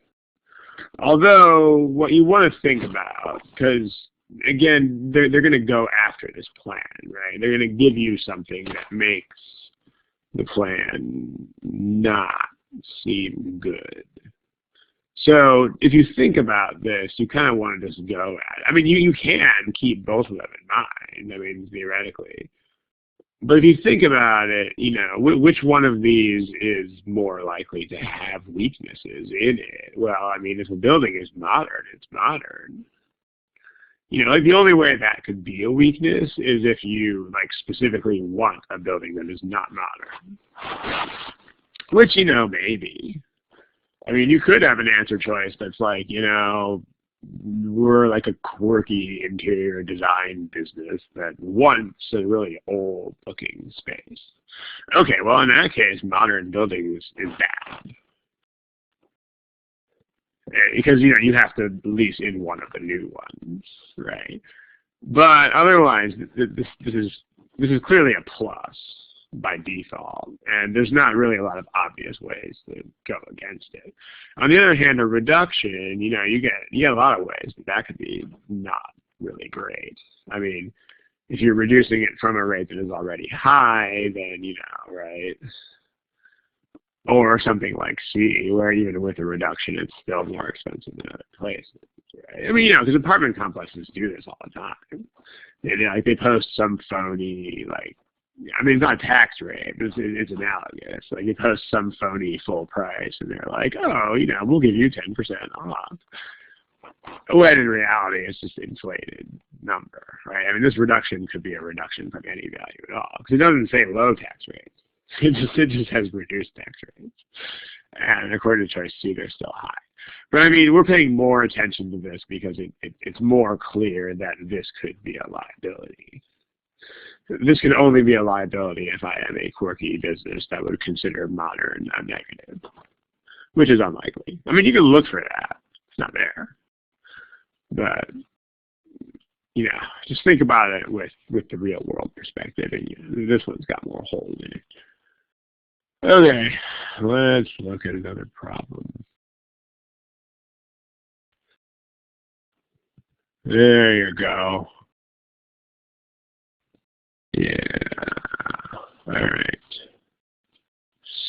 Although, what you want to think about, because, again, they're going to go after this plan, right? They're going to give you something that makes the plan not seem good. So if you think about this, you kind of want to just go at it. I mean, you can keep both of them in mind, I mean, theoretically. But if you think about it, which one of these is more likely to have weaknesses in it? Well, I mean, if a building is modern, it's modern. Like the only way that could be a weakness is if you specifically want a building that is not modern. Which, maybe. I mean, you could have an answer choice that's like, we're like a quirky interior design business that wants a really old looking space. Okay, well in that case, modern buildings is bad. Because, you have to lease in one of the new ones, right? But otherwise, this is clearly a plus by default, and there's not really a lot of obvious ways to go against it. On the other hand, a reduction, you get a lot of ways that could be not really great. I mean, if you're reducing it from a rate that is already high, then, right? Or something like C, where even with a reduction, it's still more expensive than other places, right? I mean, because apartment complexes do this all the time. They post some phony, I mean, it's not a tax rate, but it's analogous. You post some phony full price, and they're like, oh, we'll give you 10% off. When in reality, it's just an inflated number, right? I mean, this reduction could be a reduction from any value at all, because it doesn't say low tax rates. It just has reduced tax rates. And according to Choice C, they're still high. But I mean, we're paying more attention to this because it's more clear that this could be a liability. This can only be a liability if I am a quirky business that would consider modern a negative, which is unlikely. I mean, you can look for that. It's not there. But, just think about it with the real world perspective, and this one's got more holes in it. Okay, let's look at another problem. There you go. Yeah. All right.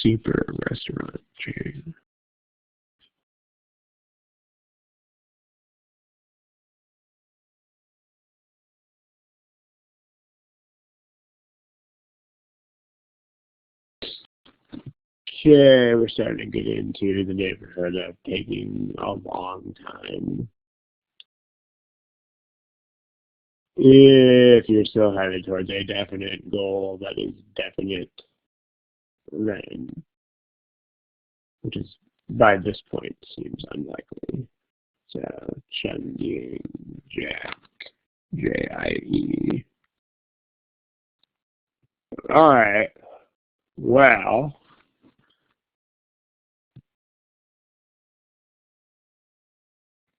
Super restaurant chain. Okay, we're starting to get into the neighborhood of taking a long time. If you're still headed towards a definite goal that is definite, then, which is by this point seems unlikely. So Chengding Jack JIE. All right. Well,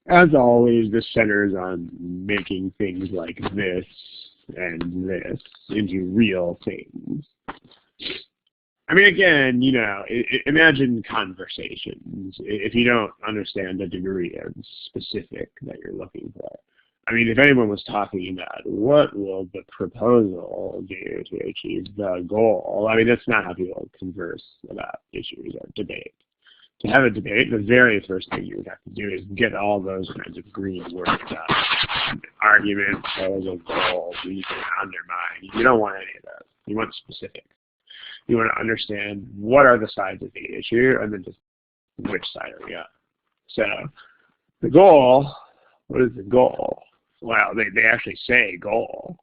As always, this centers on making things like this and this into real things. I mean, again, you know, imagine conversations if you don't understand the degree of specific that you're looking for. I mean, if anyone was talking about what will the proposal do to achieve the goal, I mean, that's not how people converse about issues or debate. To have a debate, the very first thing you would have to do is get all those kinds of green words out. Argument, proposal, goal, reason, undermine. You don't want any of those. You want specific. You want to understand what are the sides of the issue and then just which side are we on. So the goal, what is the goal? Well, they actually say goal.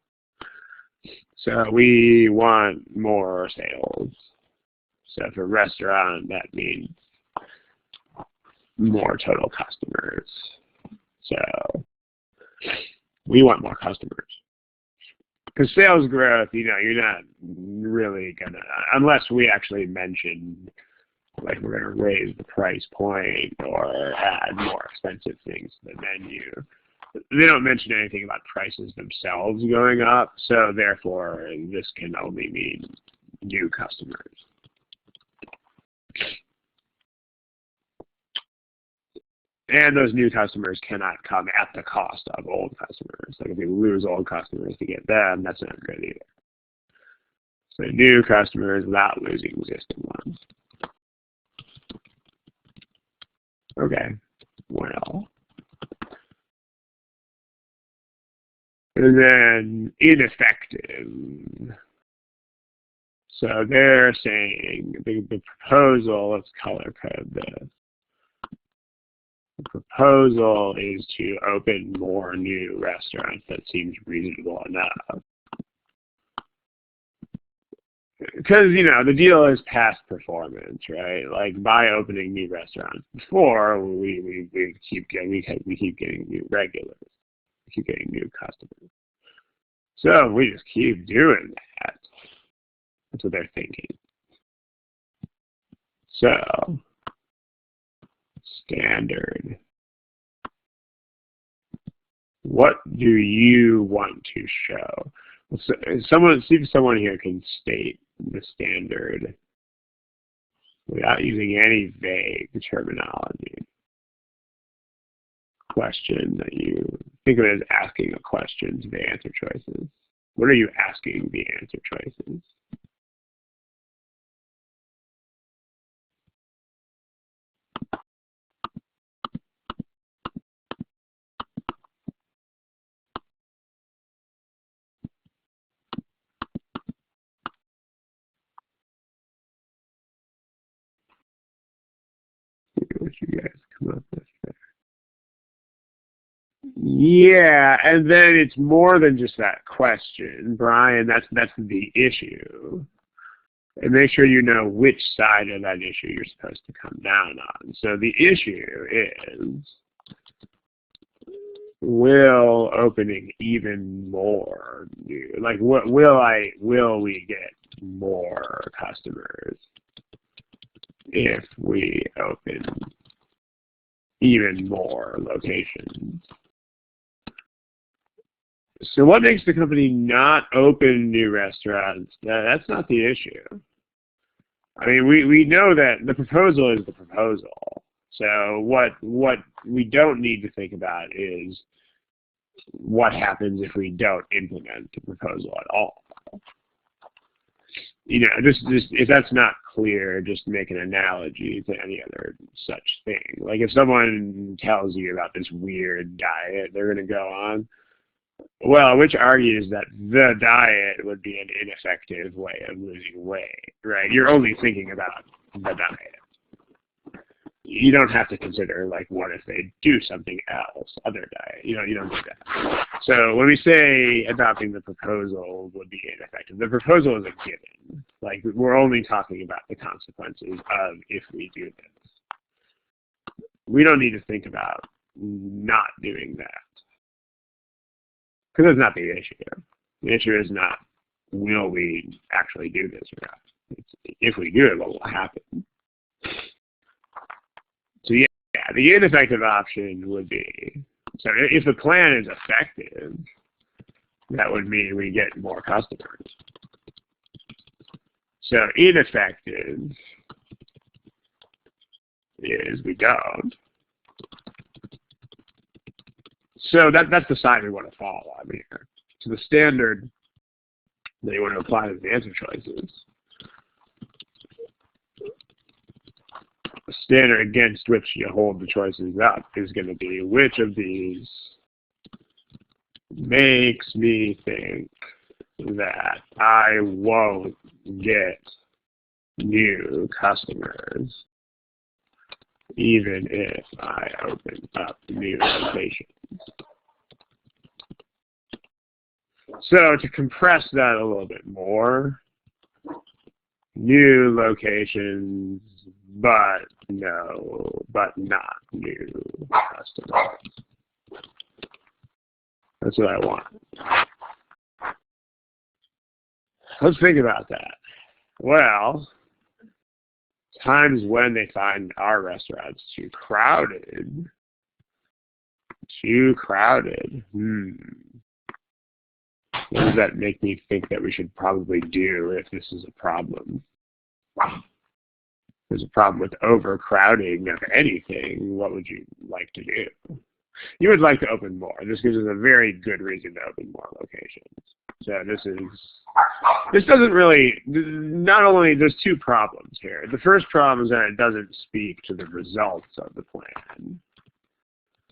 So we want more sales. So for a restaurant, that means more total customers. So we want more customers. Because sales growth, you know, you're not really gonna, unless we actually mention, like we're gonna raise the price point or add more expensive things to the menu. They don't mention anything about prices themselves going up, so therefore this can only mean new customers. And those new customers cannot come at the cost of old customers. Like if we lose old customers to get them, that's not good either. So new customers without losing existing ones. Okay, well. And then ineffective. So they're saying the proposal, let's color code this. The proposal is to open more new restaurants. That seems reasonable enough. Because, you know, the deal is past performance, right? Like by opening new restaurants before, we keep getting new regulars. We keep getting new customers. So we just keep doing that. That's what they're thinking. So standard. What do you want to show? So, see if someone here can state the standard without using any vague terminology. Question that you think of it as asking a question to the answer choices. What are you asking the answer choices? What you guys come up with there. Yeah, and then it's more than just that question, Brian. That's the issue. And make sure you know which side of that issue you're supposed to come down on. So the issue is, will opening even more new? Like, will we get more customers if we open even more locations? So what makes the company not open new restaurants? That's not the issue. I mean, we know that the proposal is the proposal. So what we don't need to think about is what happens if we don't implement the proposal at all. You know, just if that's not clear, just make an analogy to any other such thing. Like if someone tells you about this weird diet they're going to go on, well, which argues that the diet would be an ineffective way of losing weight, right? You're only thinking about the diet. You don't have to consider, like, what if they do something else, other diet. You don't do that. So when we say adopting the proposal would be ineffective, the proposal is a given. Like, we're only talking about the consequences of if we do this. We don't need to think about not doing that. Because that's not the issue. The issue is not, will we actually do this or not? It's, if we do it, what will happen? So yeah, Yeah, the ineffective option would be, so if the plan is effective, that would mean we get more customers. So ineffective is we don't. So that's the sign we want to follow. I mean, so the standard that you want to apply to the answer choices, the standard against which you hold the choices up is going to be which of these makes me think that I won't get new customers even if I open up new locations. So to compress that a little bit more, new locations, but not new customers. That's what I want. Let's think about that. Well, times when they find our restaurants too crowded. What does that make me think that we should probably do if this is a problem? There's a problem with overcrowding of anything. What would you like to do? You would like to open more. This gives us a very good reason to open more locations. So this doesn't really, not only, there's two problems here. The first problem is that it doesn't speak to the results of the plan,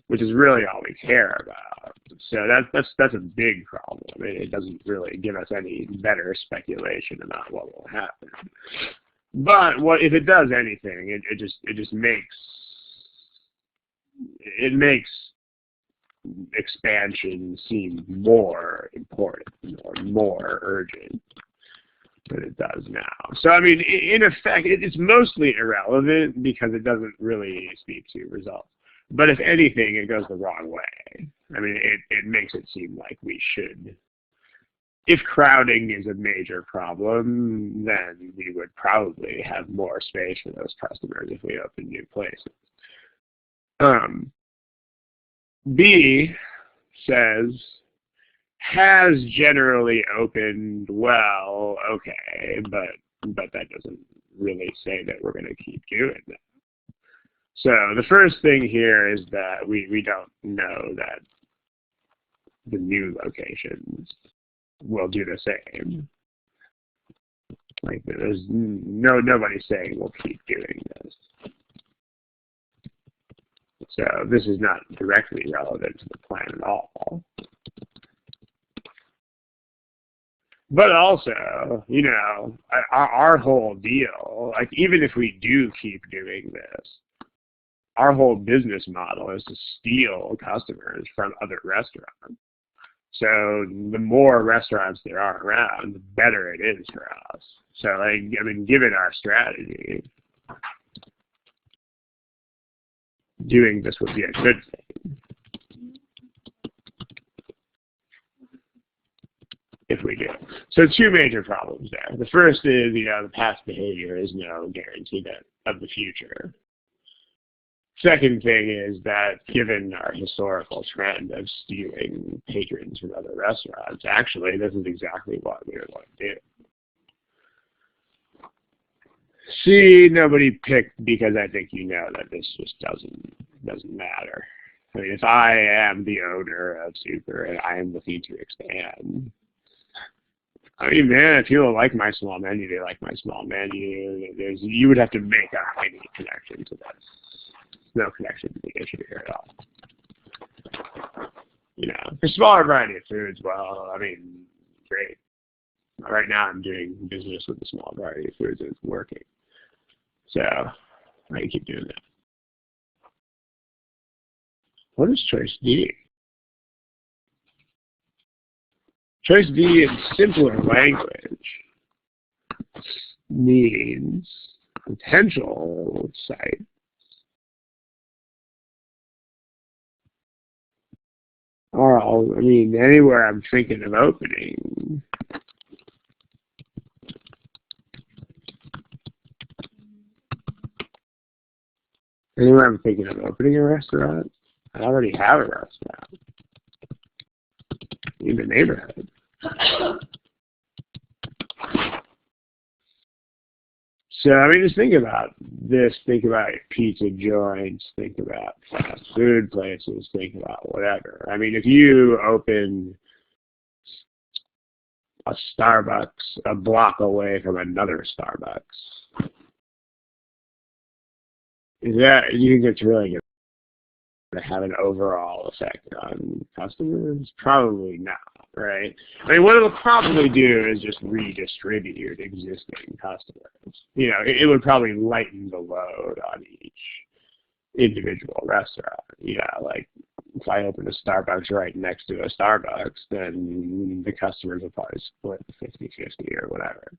which is really all we care about. So that's a big problem. It doesn't really give us any better speculation about what will happen. But what if it does anything? It just makes expansion seem more important or more urgent than it does now. So I mean, in effect, it's mostly irrelevant because it doesn't really speak to results. But if anything, it goes the wrong way. I mean, it makes it seem like we should. If crowding is a major problem, then we would probably have more space for those customers if we open new places. B says, has generally opened well, okay, but that doesn't really say that we're going to keep doing that. So the first thing here is that we don't know that the new locations will do the same. Like there's nobody saying we'll keep doing this. So this is not directly relevant to the plan at all. But also, you know, our whole deal, like even if we do keep doing this, our whole business model is to steal customers from other restaurants. So the more restaurants there are around, the better it is for us. So like, I mean, given our strategy, doing this would be a good thing if we do. So two major problems there. The first is, you know, the past behavior is no guarantee of the future. Second thing is that given our historical trend of stealing patrons from other restaurants, actually this is exactly what we were going to do. C, nobody picked because I think you know that this just doesn't matter. I mean, if I am the owner of Super and I am looking to expand, I mean, man, if people like my small menu, they like my small menu. You would have to make up any connection to this. No connection to the issue here at all. You know, for smaller variety of foods, well, I mean, great. Right now I'm doing business with a small variety of foods and it's working. So I can keep doing that. What is choice D? Choice D in simpler language means potential site. Or, I mean, anywhere I'm thinking of opening. Anyway, I'm thinking of opening a restaurant. I already have a restaurant in the neighborhood. So, I mean, just think about this. Think about pizza joints. Think about fast food places. Think about whatever. I mean, if you open a Starbucks a block away from another Starbucks, do you think it's really going to have an overall effect on customers? Probably not, right? I mean, what it'll probably do is just redistribute existing customers. You know, it would probably lighten the load on each individual restaurant. Yeah, like if I open a Starbucks right next to a Starbucks, then the customers will probably split 50-50 or whatever.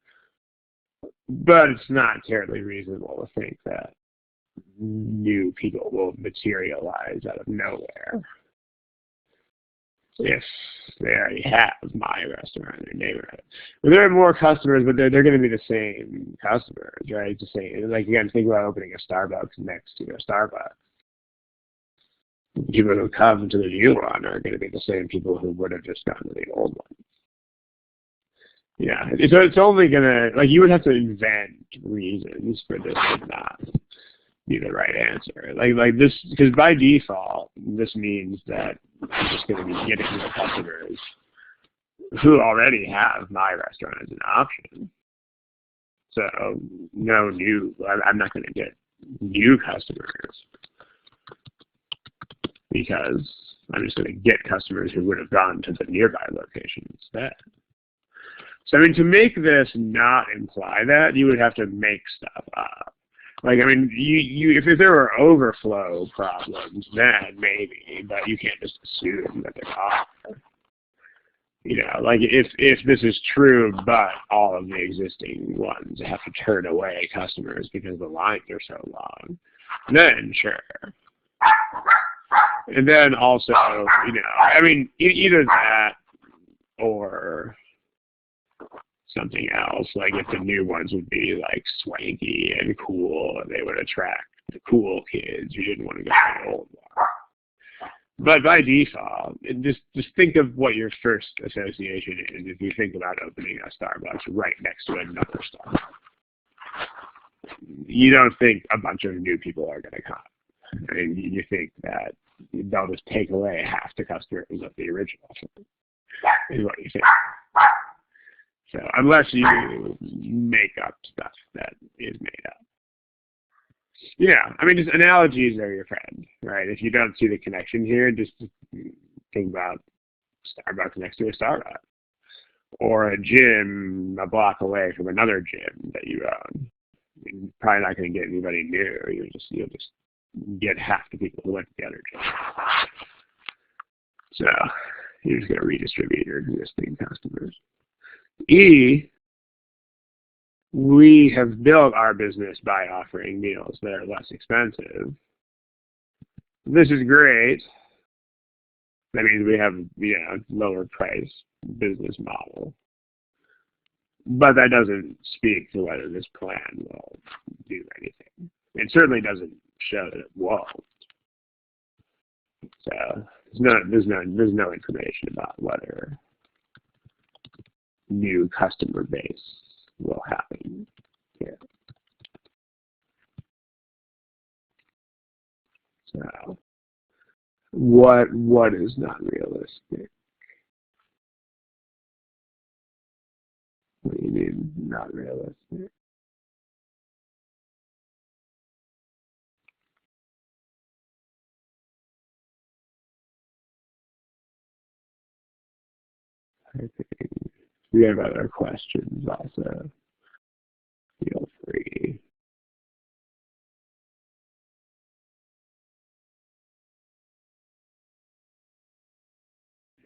But it's not terribly reasonable to think that new people will materialize out of nowhere if they already have my restaurant in their neighborhood. But there are more customers, but they're going to be the same customers, right? The same. Like, again, think about opening a Starbucks next to a Starbucks. People who come to the new one are going to be the same people who would have just gone to the old one. Yeah, it's only going to, like, you would have to invent reasons for this to not be the right answer. Like this, because by default, this means that I'm just going to be getting the customers who already have my restaurant as an option. So no new, I'm not going to get new customers because I'm just going to get customers who would have gone to the nearby location instead. So I mean, to make this not imply that, you would have to make stuff up. Like, I mean, if there were overflow problems, then maybe, but you can't just assume that there are. You know, like if this is true, but all of the existing ones have to turn away customers because the lines are so long, then sure. And then also, you know, I mean, either that or something else, like if the new ones would be like swanky and cool and they would attract the cool kids, you didn't want to go to the old one. But by default, just think of what your first association is if you think about opening a Starbucks right next to another Starbucks. You don't think a bunch of new people are going to come. I mean, you think that they'll just take away half the customers of the original, is what you think. So unless you make up stuff that is made up. Yeah, I mean, just analogies are your friend, right? If you don't see the connection here, just think about Starbucks next to a Starbucks. Or a gym a block away from another gym that you own. You're probably not going to get anybody new. You'll just get half the people who went to the other gym. So you're just going to redistribute your existing customers. We have built our business by offering meals that are less expensive. This is great. That means we have, you know, lower price business model. But that doesn't speak to whether this plan will do anything. It certainly doesn't show that it won't. So there's no information about whether new customer base will happen here. So what is not realistic? What do you mean not realistic? I think we have other questions also. Feel free.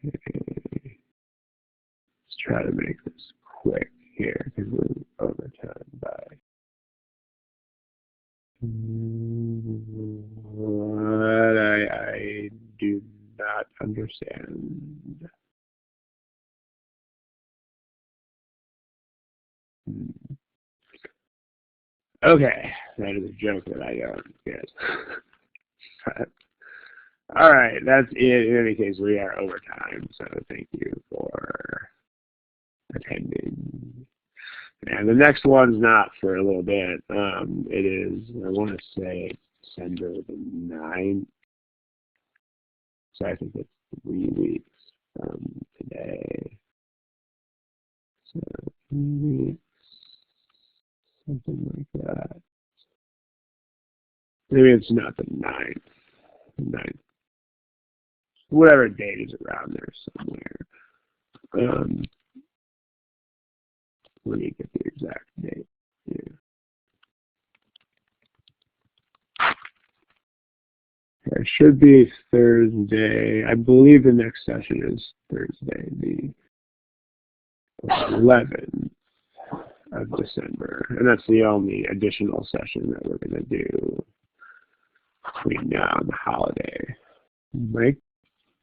Okay. Let's try to make this quick here because we're over time by. What I do not understand. Okay, That is a joke that I don't get. All right, that's it. In any case, we are over time, so thank you for attending. And the next one's not for a little bit. It is, I want to say, December the 9th. So I think it's 3 weeks from today. So 3 weeks, something like that. Maybe it's not the 9th. The 9th. Whatever date is around there somewhere. Let me get the exact date. Yeah. It should be Thursday. I believe the next session is Thursday, the 11th of December. And that's the only additional session that we're going to do between now and the holiday. Mike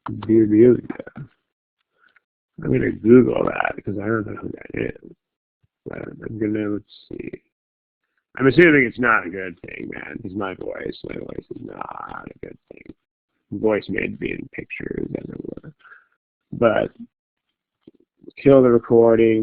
Birbilia. I'm going to Google that because I don't know who that is. But I'm going to, let's see. I'm assuming it's not a good thing, man, because my voice is not a good thing. Voice made to be in pictures, as it were. But kill the recording.